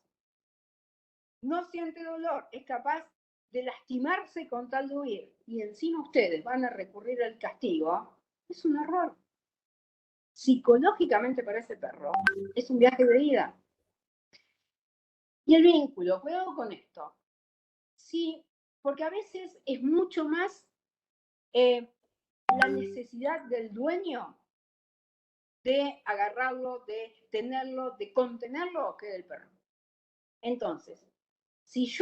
No siente dolor, es capaz de lastimarse con tal de huir. Y encima ustedes van a recurrir al castigo. Es un error. Psicológicamente para ese perro es un viaje de ida. Y el vínculo, cuidado con esto. Sí, porque a veces es mucho más la necesidad del dueño de agarrarlo, de tenerlo, de contenerlo que del perro. Entonces, si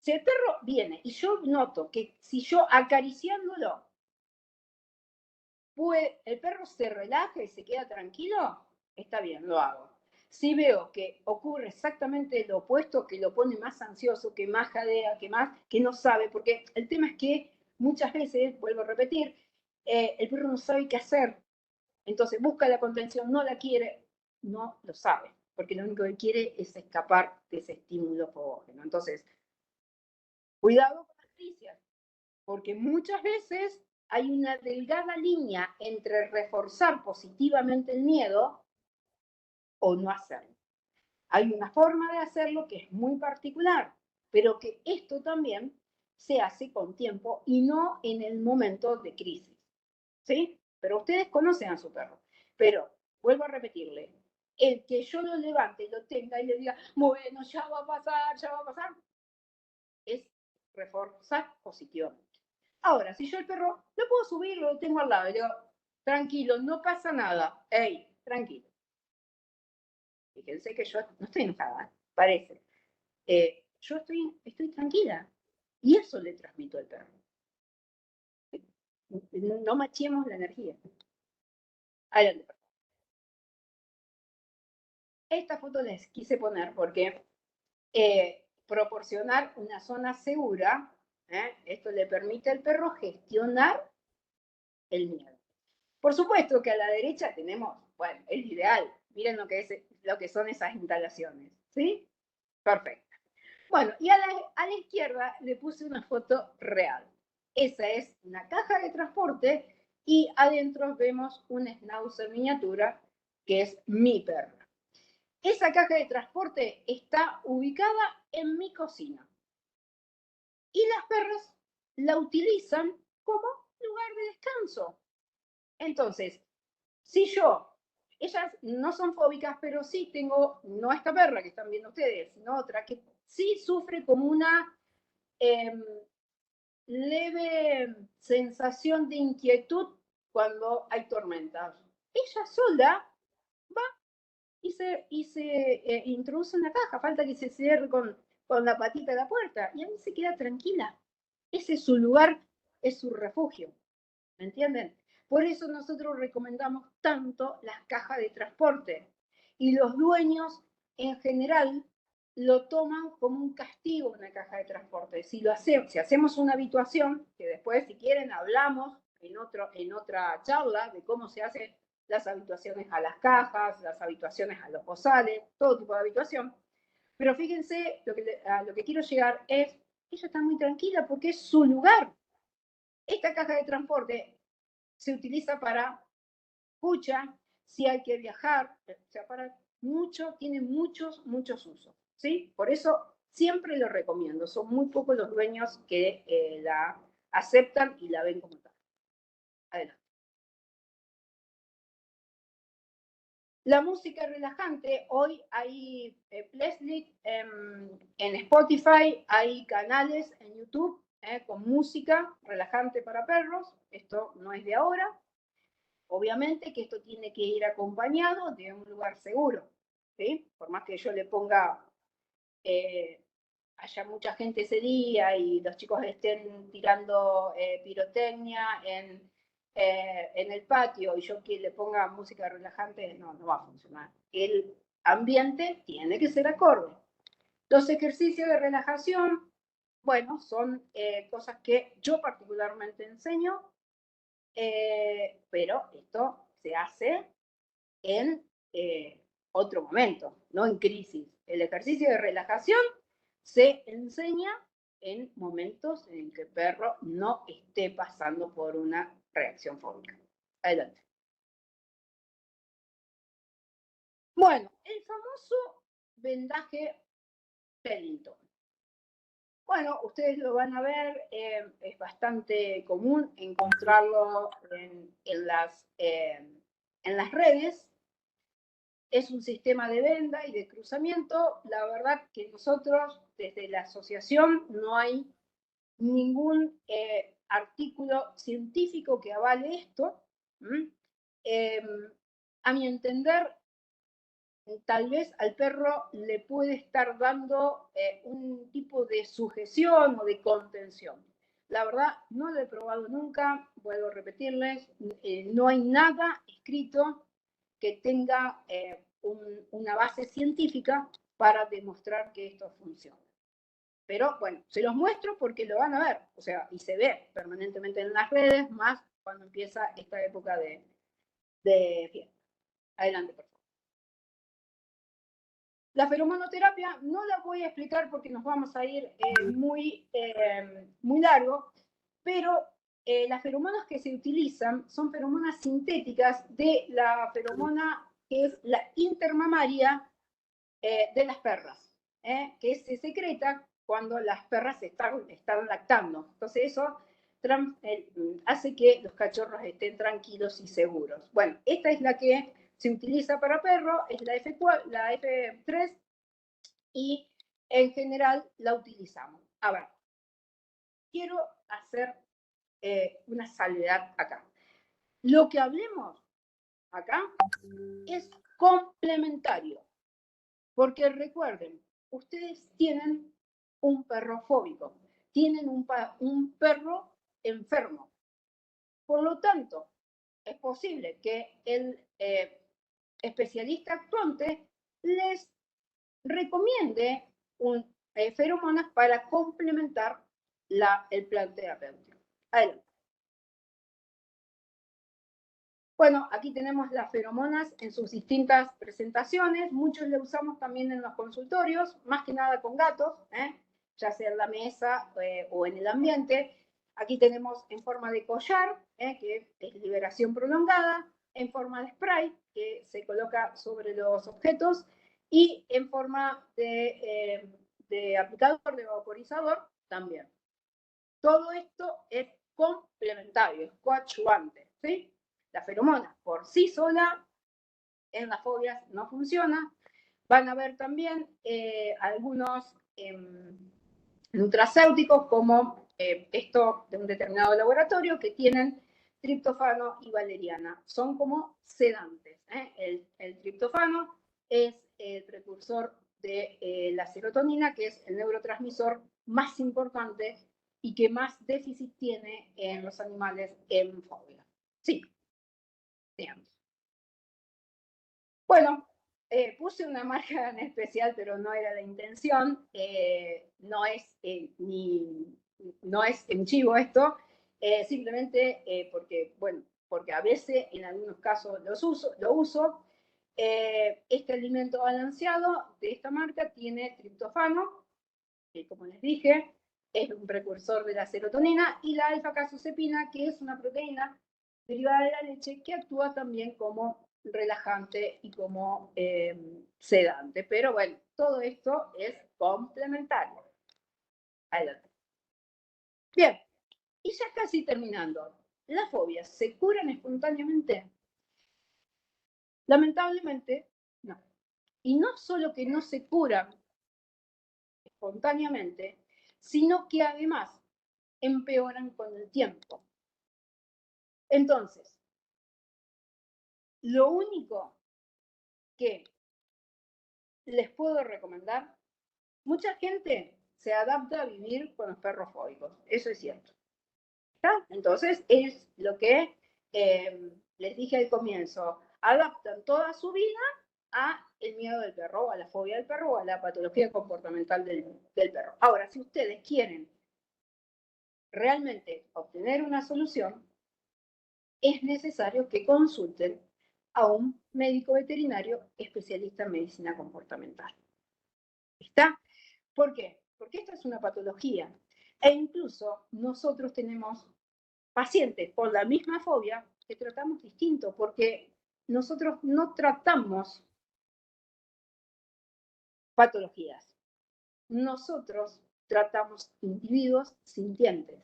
el perro viene y yo noto que si yo acariciándolo, el perro se relaja y se queda tranquilo, está bien, lo hago. Si veo que ocurre exactamente lo opuesto, que lo pone más ansioso, que más jadea, que no sabe, porque el tema es que muchas veces, vuelvo a repetir, el perro no sabe qué hacer. Entonces busca la contención, no la quiere, no lo sabe, porque lo único que quiere es escapar de ese estímulo fogógeno. Entonces, cuidado con las caricias, porque muchas veces hay una delgada línea entre reforzar positivamente el miedo o no hacerlo. Hay una forma de hacerlo que es muy particular, pero que esto también se hace con tiempo y no en el momento de crisis. ¿Sí? Pero ustedes conocen a su perro. Pero, vuelvo a repetirle, el que yo lo levante, lo tenga y le diga, bueno, ya va a pasar, es reforzar positivamente. Ahora, si yo el perro lo puedo subir, lo tengo al lado, y digo, tranquilo, no pasa nada, hey, tranquilo. Fíjense que yo no estoy enojada, parece. Yo estoy tranquila. Y eso le transmito al perro. No machemos la energía. Adelante. Esta foto les quise poner porque proporcionar una zona segura, esto le permite al perro gestionar el miedo. Por supuesto que a la derecha tenemos, bueno, el ideal. Miren lo que son esas instalaciones, ¿sí? Perfecto. Bueno, y a la izquierda le puse una foto real. Esa es una caja de transporte y adentro vemos un schnauzer miniatura que es mi perro. Esa caja de transporte está ubicada en mi cocina. Y las perras la utilizan como lugar de descanso. Entonces, si ellas no son fóbicas, pero sí tengo, no esta perra que están viendo ustedes, sino otra que sí sufre como una leve sensación de inquietud cuando hay tormentas. Ella sola va y se introduce en la caja, falta que se cierre con la patita de la puerta y a mí se queda tranquila. Ese es su lugar, es su refugio. ¿Me entienden? Por eso nosotros recomendamos tanto las cajas de transporte y los dueños en general lo toman como un castigo en la caja de transporte. Si hacemos una habituación, que después, si quieren, hablamos en otra charla de cómo se hacen las habituaciones a las cajas, las habituaciones a los bozales, todo tipo de habituación. Pero fíjense, a lo que quiero llegar es, ella está muy tranquila porque es su lugar. Esta caja de transporte se utiliza para escucha, si hay que viajar, o sea, tiene muchos usos, ¿sí? Por eso siempre lo recomiendo. Son muy pocos los dueños que la aceptan y la ven como tal. Adelante. La música relajante, hoy hay playlist en Spotify, hay canales en YouTube con música relajante para perros. Esto no es de ahora. Obviamente que esto tiene que ir acompañado de un lugar seguro, ¿sí? Por más que yo le ponga, haya mucha gente ese día y los chicos estén tirando pirotecnia en el patio y yo que le ponga música relajante, no va a funcionar. El ambiente tiene que ser acorde. Los ejercicios de relajación, bueno, son cosas que yo particularmente enseño, pero esto se hace en otro momento, no en crisis. El ejercicio de relajación se enseña en momentos en que el perro no esté pasando por una reacción fóbica. Adelante. Bueno, el famoso vendaje Pennington. Bueno, ustedes lo van a ver, es bastante común encontrarlo en las redes. Es un sistema de venda y de cruzamiento. La verdad que nosotros, desde la asociación, no hay ningún artículo científico que avale esto. A mi entender, tal vez al perro le puede estar dando un tipo de sujeción o de contención. La verdad, no lo he probado nunca, vuelvo a repetirles, no hay nada escrito que tenga una base científica para demostrar que esto funciona. Pero bueno, se los muestro porque lo van a ver, o sea, y se ve permanentemente en las redes, más cuando empieza esta época de fiesta. Adelante, por favor. La feromonoterapia no la voy a explicar porque nos vamos a ir muy largo, pero las feromonas que se utilizan son feromonas sintéticas de la feromona que es la intermamaria de las perras, que se secreta cuando las perras están lactando. Entonces eso hace que los cachorros estén tranquilos y seguros. Bueno, esta es la que se utiliza para perro, es la F3 y en general la utilizamos. A ver, quiero hacer una salvedad acá. Lo que hablemos acá es complementario, porque recuerden, ustedes tienen un perro fóbico, tienen un perro enfermo. Por lo tanto, es posible que el especialista actuante les recomiende feromonas para complementar el plan terapéutico. Adelante. Bueno, aquí tenemos las feromonas en sus distintas presentaciones. Muchos le usamos también en los consultorios, más que nada con gatos, ya sea en la mesa o en el ambiente. Aquí tenemos en forma de collar, que es liberación prolongada, en forma de spray, que se coloca sobre los objetos, y en forma de aplicador, de vaporizador, también. Todo esto es complementario, es coadyuvante, ¿sí? La feromona por sí sola en las fobias no funciona. Van a ver también algunos nutracéuticos como esto de un determinado laboratorio que tienen triptofano y valeriana. Son como sedantes. El triptofano es el precursor de la serotonina, que es el neurotransmisor más importante y que más déficit tiene en los animales en fobia. Sí, digamos. Bueno, Puse una marca en especial, pero no era la intención. No es en chivo esto, simplemente porque, bueno, porque a veces en algunos casos lo uso. Este alimento balanceado de esta marca tiene triptofano, que como les dije, es un precursor de la serotonina, y la alfa-casozepina, que es una proteína derivada de la leche que actúa también como relajante y como sedante. Pero bueno, todo esto es complementario. Adelante. Bien, y ya casi terminando. ¿Las fobias se curan espontáneamente? Lamentablemente, no. Y no solo que no se curan espontáneamente, sino que además empeoran con el tiempo. Entonces, lo único que les puedo recomendar, mucha gente se adapta a vivir con los perros fóbicos, eso es cierto. ¿Está? Entonces, es lo que les dije al comienzo, adaptan toda su vida a el miedo del perro, a la fobia del perro, o a la patología comportamental del perro. Ahora, si ustedes quieren realmente obtener una solución, es necesario que consulten a un médico veterinario especialista en medicina comportamental. ¿Está? ¿Por qué? Porque esta es una patología. E incluso nosotros tenemos pacientes con la misma fobia que tratamos distinto, porque nosotros no tratamos patologías. Nosotros tratamos individuos sintientes.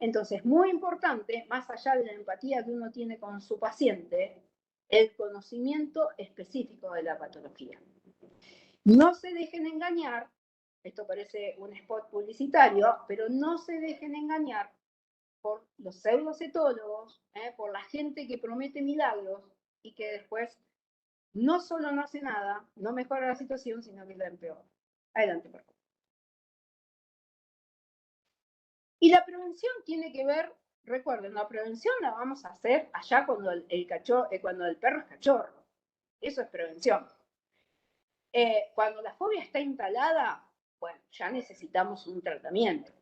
Entonces, muy importante, más allá de la empatía que uno tiene con su paciente, el conocimiento específico de la patología. No se dejen engañar, esto parece un spot publicitario, pero no se dejen engañar por los pseudocetólogos, por la gente que promete milagros y que después no solo no hace nada, no mejora la situación, sino que la empeora. Adelante, por favor. Y la prevención tiene que ver, recuerden, la prevención la vamos a hacer allá cuando cuando el perro es cachorro. Eso es prevención. Cuando la fobia está instalada, bueno, ya necesitamos un tratamiento.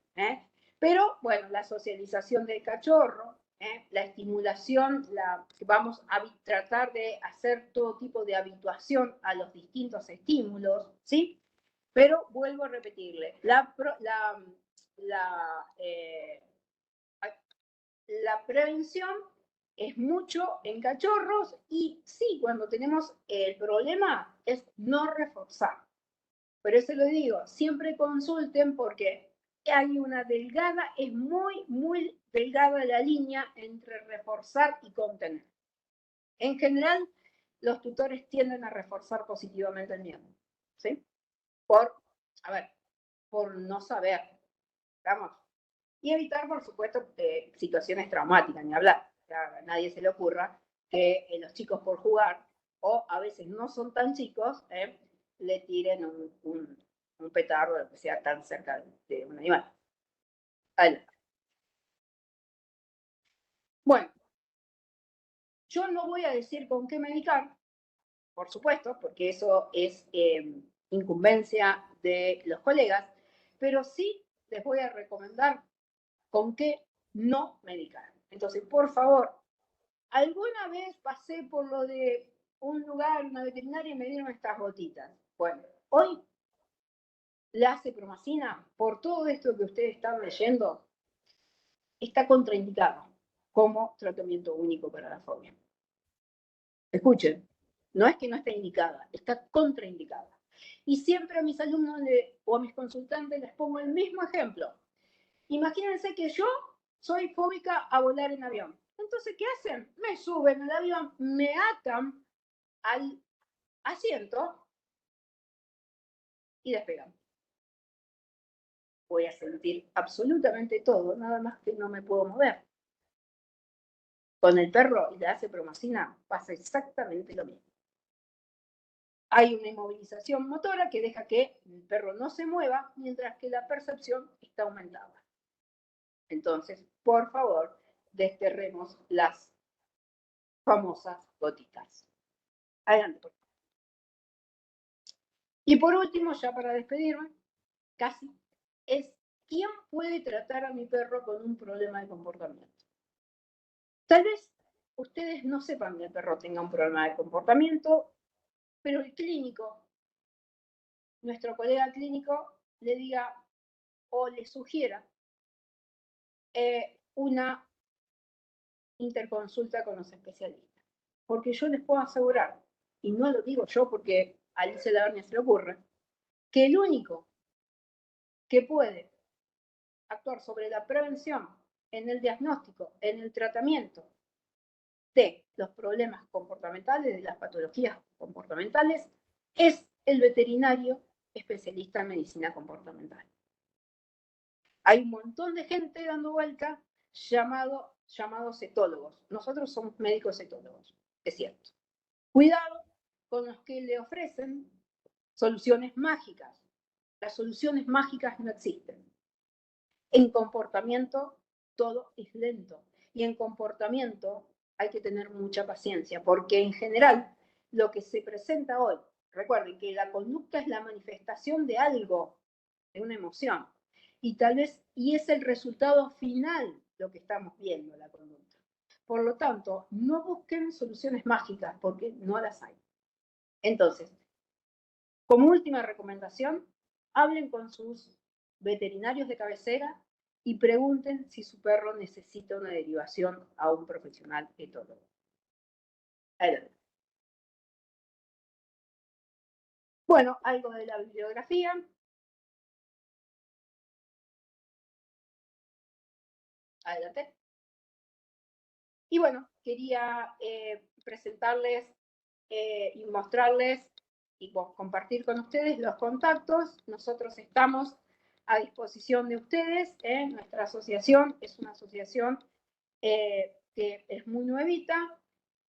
Pero, bueno, la socialización del cachorro, la estimulación, vamos a tratar de hacer todo tipo de habituación a los distintos estímulos, ¿sí? Pero vuelvo a repetirle, la prevención es mucho en cachorros y sí, cuando tenemos el problema es no reforzar. Por eso lo digo, siempre consulten porque hay una delgada, es muy, muy delgada la línea entre reforzar y contener. En general, los tutores tienden a reforzar positivamente el miedo, ¿sí? Por no saber, ¿vamos? Y evitar, por supuesto, situaciones traumáticas, ni hablar. A nadie se le ocurra que los chicos por jugar, o a veces no son tan chicos, le tiren un petardo, lo que sea, tan cerca de un animal. Adelante. Bueno, yo no voy a decir con qué medicar, por supuesto, porque eso es incumbencia de los colegas, pero sí les voy a recomendar con qué no medicar. Entonces, por favor, alguna vez pasé por lo de un lugar, una veterinaria, y me dieron estas gotitas. Bueno, hoy la acepromacina, por todo esto que ustedes están leyendo, está contraindicada como tratamiento único para la fobia. Escuchen, no es que no esté indicada, está contraindicada. Y siempre a mis alumnos o a mis consultantes les pongo el mismo ejemplo. Imagínense que yo soy fóbica a volar en avión. Entonces, ¿qué hacen? Me suben al avión, me atan al asiento y despegan. Voy a sentir absolutamente todo, nada más que no me puedo mover. Con el perro y la acepromacina pasa exactamente lo mismo. Hay una inmovilización motora que deja que el perro no se mueva, mientras que la percepción está aumentada. Entonces, por favor, desterremos las famosas gotitas. Adelante, por favor. Y por último, ya para despedirme, casi, es ¿quién puede tratar a mi perro con un problema de comportamiento? Tal vez ustedes no sepan que el perro tenga un problema de comportamiento, pero el clínico, nuestro colega clínico, le diga o le sugiera una interconsulta con los especialistas. Porque yo les puedo asegurar, y no lo digo yo porque a Alicia Lavernia se le ocurre, que el único que puede actuar sobre la prevención, en el diagnóstico, en el tratamiento de los problemas comportamentales, de las patologías comportamentales, es el veterinario especialista en medicina comportamental. Hay un montón de gente dando vuelta llamados etólogos. Nosotros somos médicos etólogos, es cierto. Cuidado con los que le ofrecen soluciones mágicas. Las soluciones mágicas no existen. En comportamiento todo es lento y en comportamiento hay que tener mucha paciencia porque en general lo que se presenta hoy, recuerden que la conducta es la manifestación de algo, de una emoción y tal vez y es el resultado final lo que estamos viendo la conducta. Por lo tanto, no busquen soluciones mágicas porque no las hay. Entonces, como última recomendación, hablen con sus veterinarios de cabecera y pregunten si su perro necesita una derivación a un profesional etólogo. Adelante. Bueno, algo de la bibliografía. Adelante. Y bueno, quería presentarles y mostrarles y compartir con ustedes los contactos. Nosotros estamos a disposición de ustedes. Nuestra asociación es una asociación que es muy nuevita,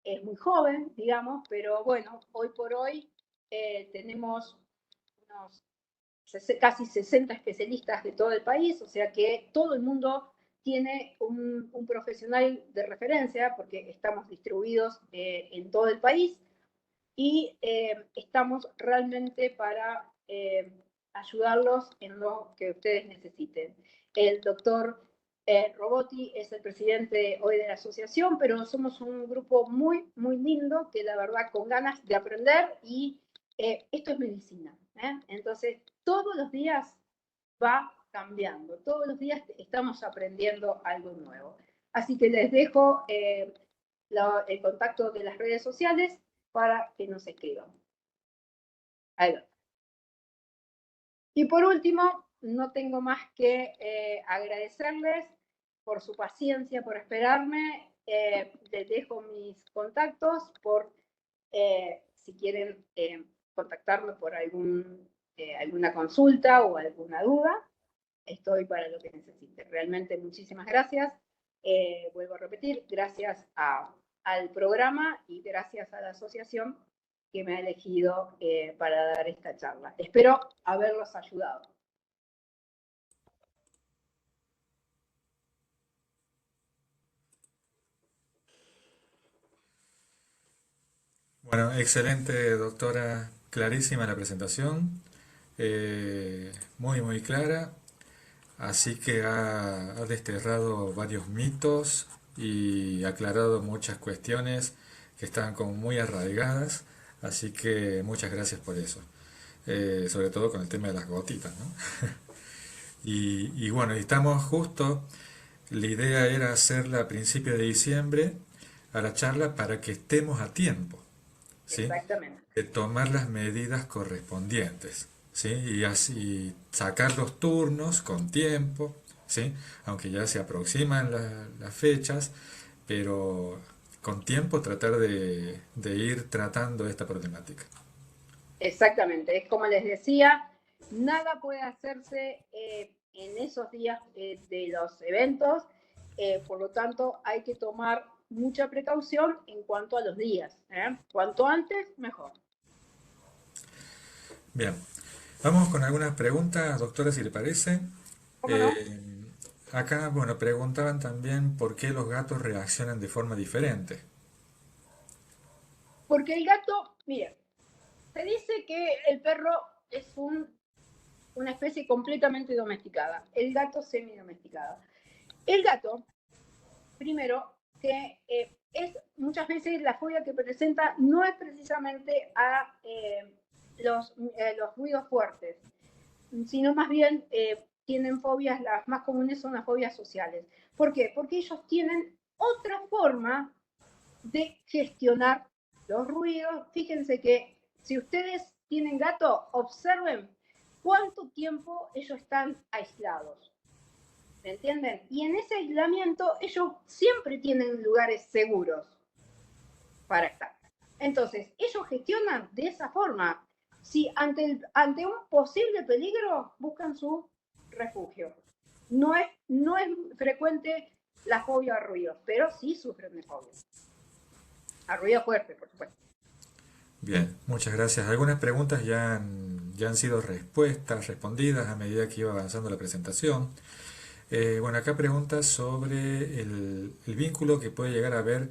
es muy joven, digamos, pero bueno, hoy por hoy tenemos unos casi 60 especialistas de todo el país, o sea que todo el mundo tiene un profesional de referencia porque estamos distribuidos en todo el país y estamos realmente para ayudarlos en lo que ustedes necesiten. El doctor Roboti es el presidente hoy de la asociación, pero somos un grupo muy, muy lindo que la verdad con ganas de aprender y esto es medicina. Entonces, todos los días va cambiando, todos los días estamos aprendiendo algo nuevo. Así que les dejo el contacto de las redes sociales para que nos escriban. Ahí va. Y por último, no tengo más que agradecerles por su paciencia, por esperarme. Les dejo mis contactos por si quieren contactarme por alguna consulta o alguna duda. Estoy para lo que necesiten. Realmente muchísimas gracias. Vuelvo a repetir, gracias al programa y gracias a la asociación que me ha elegido para dar esta charla. Espero haberlos ayudado. Bueno, excelente, doctora, clarísima la presentación, muy muy clara, así que ha desterrado varios mitos y aclarado muchas cuestiones que estaban como muy arraigadas, así que muchas gracias por eso, sobre todo con el tema de las gotitas, ¿no? Y bueno, estamos justo, la idea era hacerla a principios de diciembre a la charla para que estemos a tiempo, ¿sí? Exactamente. De tomar las medidas correspondientes, ¿sí? Y así sacar los turnos con tiempo, ¿sí? Aunque ya se aproximan las fechas, pero con tiempo tratar de ir tratando esta problemática. Exactamente. Es como les decía, nada puede hacerse en esos días de los eventos, por lo tanto hay que tomar mucha precaución en cuanto a los días. Cuanto antes, mejor. Bien, vamos con algunas preguntas, doctora, si le parece. ¿Cómo no? Acá, bueno, preguntaban también por qué los gatos reaccionan de forma diferente. Porque el gato, miren, se dice que el perro es una especie completamente domesticada, el gato semidomesticado. El gato, primero, que es muchas veces la fobia que presenta no es precisamente a los ruidos fuertes, sino más bien tienen fobias, las más comunes son las fobias sociales. ¿Por qué? Porque ellos tienen otra forma de gestionar los ruidos. Fíjense que si ustedes tienen gato, observen cuánto tiempo ellos están aislados. ¿Me entienden? Y en ese aislamiento ellos siempre tienen lugares seguros para estar. Entonces, ellos gestionan de esa forma. Si ante un posible peligro, buscan su refugio. No es frecuente la fobia a ruido, pero sí sufren de fobia. A ruido fuerte, por supuesto. Bien, muchas gracias. Algunas preguntas ya han sido respondidas a medida que iba avanzando la presentación. Bueno, acá preguntas sobre el vínculo que puede llegar a haber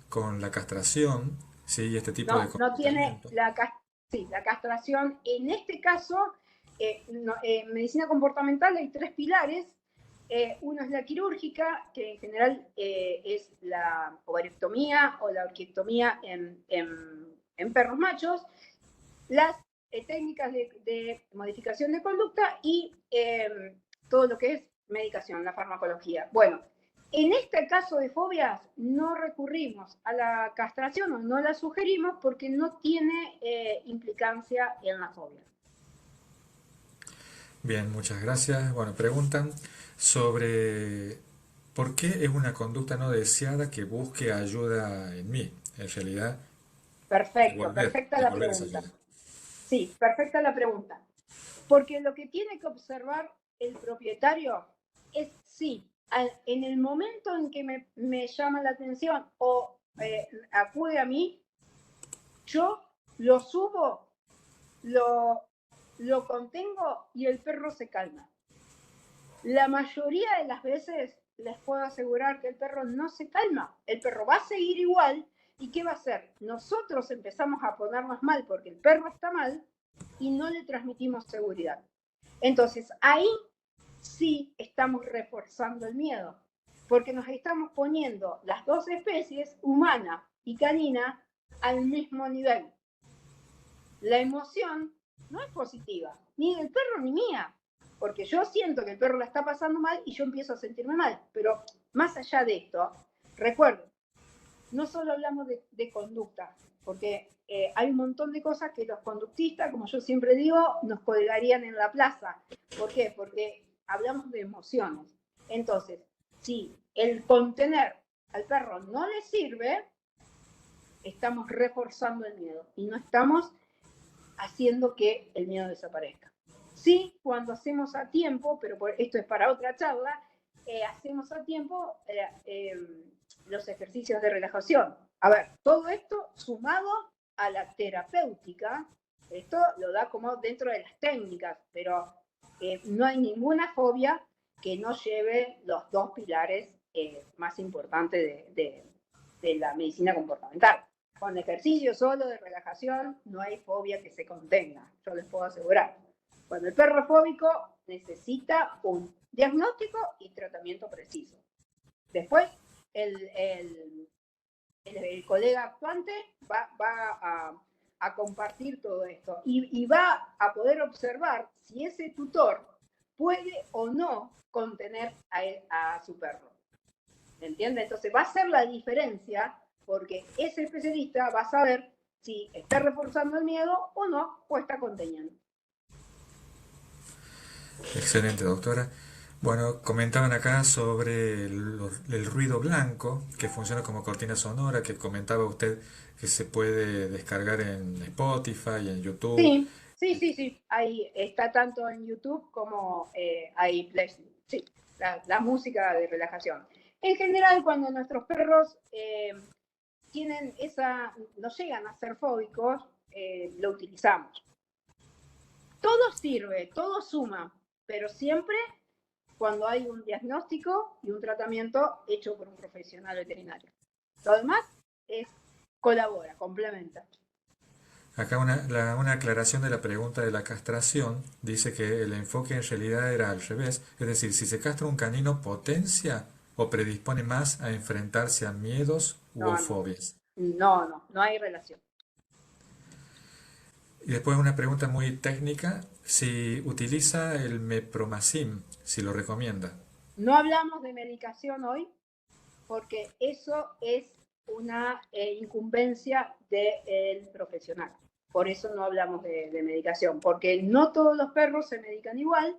con la castración, ¿sí? Y este tipo de No tiene comportamiento. la castración. En este caso, en medicina comportamental hay 3 pilares. Uno es la quirúrgica, que en general es la ovariectomía o la orquiectomía en perros machos, las técnicas de modificación de conducta y todo lo que es medicación, la farmacología. Bueno, en este caso de fobias no recurrimos a la castración o no la sugerimos porque no tiene implicancia en la fobia. Bien, muchas gracias. Bueno, preguntan sobre por qué es una conducta no deseada que busque ayuda en mí. En realidad, Perfecto, perfecta la devolver esa pregunta. ayuda. Sí, perfecta la pregunta. Porque lo que tiene que observar el propietario es si en el momento en que me llama la atención o acude a mí, yo lo subo, lo contengo y el perro se calma. La mayoría de las veces les puedo asegurar que el perro no se calma. El perro va a seguir igual. ¿Y qué va a hacer? Nosotros empezamos a ponernos mal porque el perro está mal y no le transmitimos seguridad. Entonces, ahí sí estamos reforzando el miedo, porque nos estamos poniendo las dos especies, humana y canina, al mismo nivel. La emoción no es positiva, ni del perro ni mía, porque yo siento que el perro la está pasando mal y yo empiezo a sentirme mal. Pero más allá de esto, recuerden, no solo hablamos de conducta, porque hay un montón de cosas que los conductistas, como yo siempre digo, nos colgarían en la plaza. ¿Por qué? Porque hablamos de emociones. Entonces, si el contener al perro no le sirve, estamos reforzando el miedo y no estamos haciendo que el miedo desaparezca. Sí, cuando hacemos a tiempo, pero esto es para otra charla, hacemos a tiempo los ejercicios de relajación. A ver, todo esto sumado a la terapéutica, esto lo da como dentro de las técnicas, pero no hay ninguna fobia que no lleve los 2 pilares más importantes de la medicina comportamental. Con ejercicio solo de relajación no hay fobia que se contenga, yo les puedo asegurar. Cuando el perro es fóbico necesita un diagnóstico y tratamiento preciso. Después, el colega actuante va a compartir todo esto y va a poder observar si ese tutor puede o no contener a su perro. ¿Me entiende? Entonces va a ser la diferencia porque ese especialista va a saber si está reforzando el miedo o no, o está conteniendo. Excelente, doctora. Bueno, comentaban acá sobre el ruido blanco, que funciona como cortina sonora, que comentaba usted que se puede descargar en Spotify, en YouTube. Sí. Ahí está tanto en YouTube como hay playlist. Sí, la música de relajación. En general, cuando nuestros perros tienen no llegan a ser fóbicos, lo utilizamos. Todo sirve, todo suma, pero siempre cuando hay un diagnóstico y un tratamiento hecho por un profesional veterinario. Lo demás colabora, complementa. Acá una aclaración de la pregunta de la castración dice que el enfoque en realidad era al revés, es decir, si se castra un canino potencia o predispone más a enfrentarse a miedos u No, no, fobias. no hay relación. Y después una pregunta muy técnica, si utiliza el mepromazim, si lo recomienda. No hablamos de medicación hoy porque eso es una incumbencia del profesional. Por eso no hablamos de medicación, porque no todos los perros se medican igual,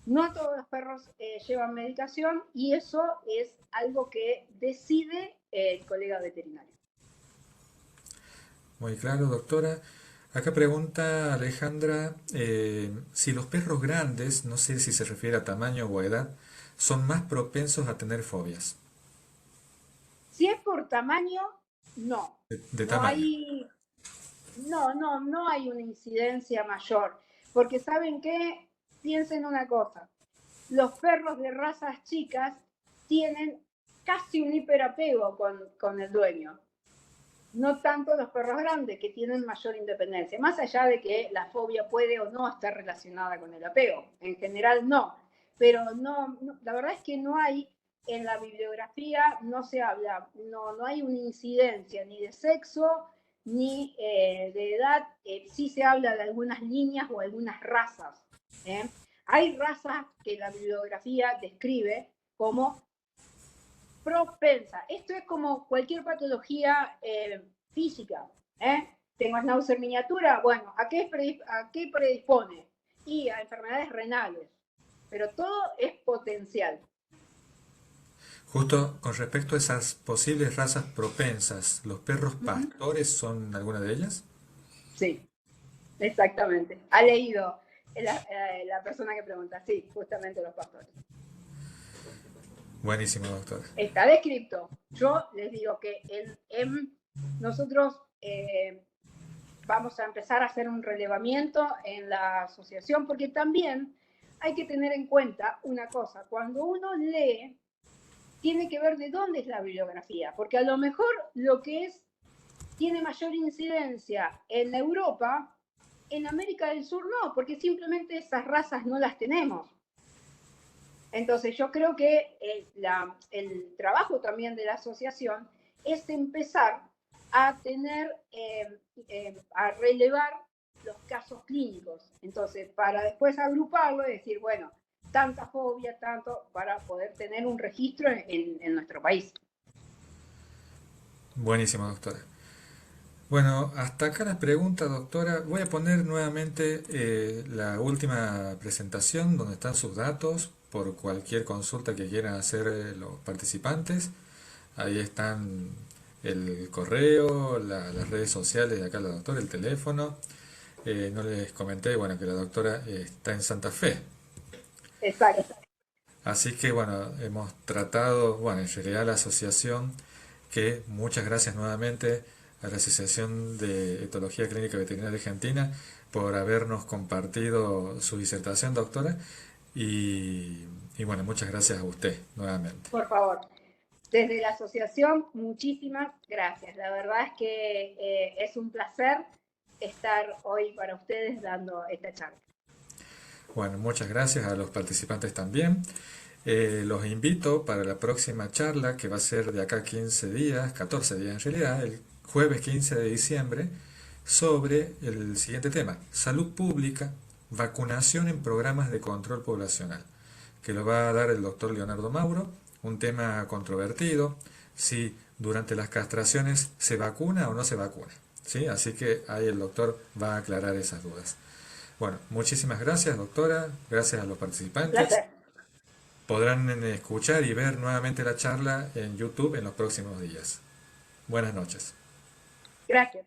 no todos los perros llevan medicación y eso es algo que decide el colega veterinario. Muy claro, doctora. Acá pregunta Alejandra si los perros grandes, no sé si se refiere a tamaño o a edad, son más propensos a tener fobias. Si es por tamaño, no. De No tamaño. hay, no hay una incidencia mayor. Porque ¿saben qué? Piensen una cosa. Los perros de razas chicas tienen casi un hiperapego con el dueño. No tanto los perros grandes, que tienen mayor independencia. Más allá de que la fobia puede o no estar relacionada con el apego. En general no. Pero no, la verdad es que no hay, en la bibliografía no se habla, no hay una incidencia ni de sexo ni de edad. Sí se habla de algunas líneas o algunas razas. ¿eh? Hay razas que la bibliografía describe como propensa. Esto es como cualquier patología física. Tengo Schnauzer miniatura, bueno, ¿a qué predispone? Y a enfermedades renales. Pero todo es potencial. Justo con respecto a esas posibles razas propensas, ¿los perros Uh -huh. pastores son alguna de ellas? Sí, exactamente. Ha leído la persona que pregunta. Sí, justamente los pastores. Buenísimo, doctora. Está descrito. Yo les digo que nosotros vamos a empezar a hacer un relevamiento en la asociación, porque también hay que tener en cuenta una cosa. Cuando uno lee, tiene que ver de dónde es la bibliografía, porque a lo mejor lo que tiene mayor incidencia en Europa, en América del Sur no, porque simplemente esas razas no las tenemos. Entonces yo creo que el trabajo también de la asociación es empezar a tener, a relevar los casos clínicos. Entonces, para después agruparlo y decir, bueno, tanta fobia, tanto, para poder tener un registro en nuestro país. Buenísimo, doctora. Bueno, hasta acá la pregunta, doctora. Voy a poner nuevamente la última presentación donde están sus datos por cualquier consulta que quieran hacer los participantes. Ahí están el correo, las redes sociales de acá la doctora, el teléfono. No les comenté, bueno, que la doctora está en Santa Fe. Exacto. Así que, bueno, hemos tratado, bueno, en realidad la asociación, que muchas gracias nuevamente a la Asociación de Etología Clínica Veterinaria Argentina por habernos compartido su disertación, doctora. Y bueno, muchas gracias a usted nuevamente. Por favor. Desde la asociación, muchísimas gracias. La verdad es que es un placer estar hoy para ustedes dando esta charla. Bueno, muchas gracias a los participantes también. Los invito para la próxima charla, que va a ser de acá 15 días, 14 días en realidad, el jueves 15 de diciembre, sobre el siguiente tema: salud pública, vacunación en programas de control poblacional, que lo va a dar el doctor Leonardo Mauro, un tema controvertido, si durante las castraciones se vacuna o no se vacuna, ¿sí? Así que ahí el doctor va a aclarar esas dudas. Bueno, muchísimas gracias, doctora, gracias a los participantes. Placer. Podrán escuchar y ver nuevamente la charla en YouTube en los próximos días. Buenas noches. Gracias.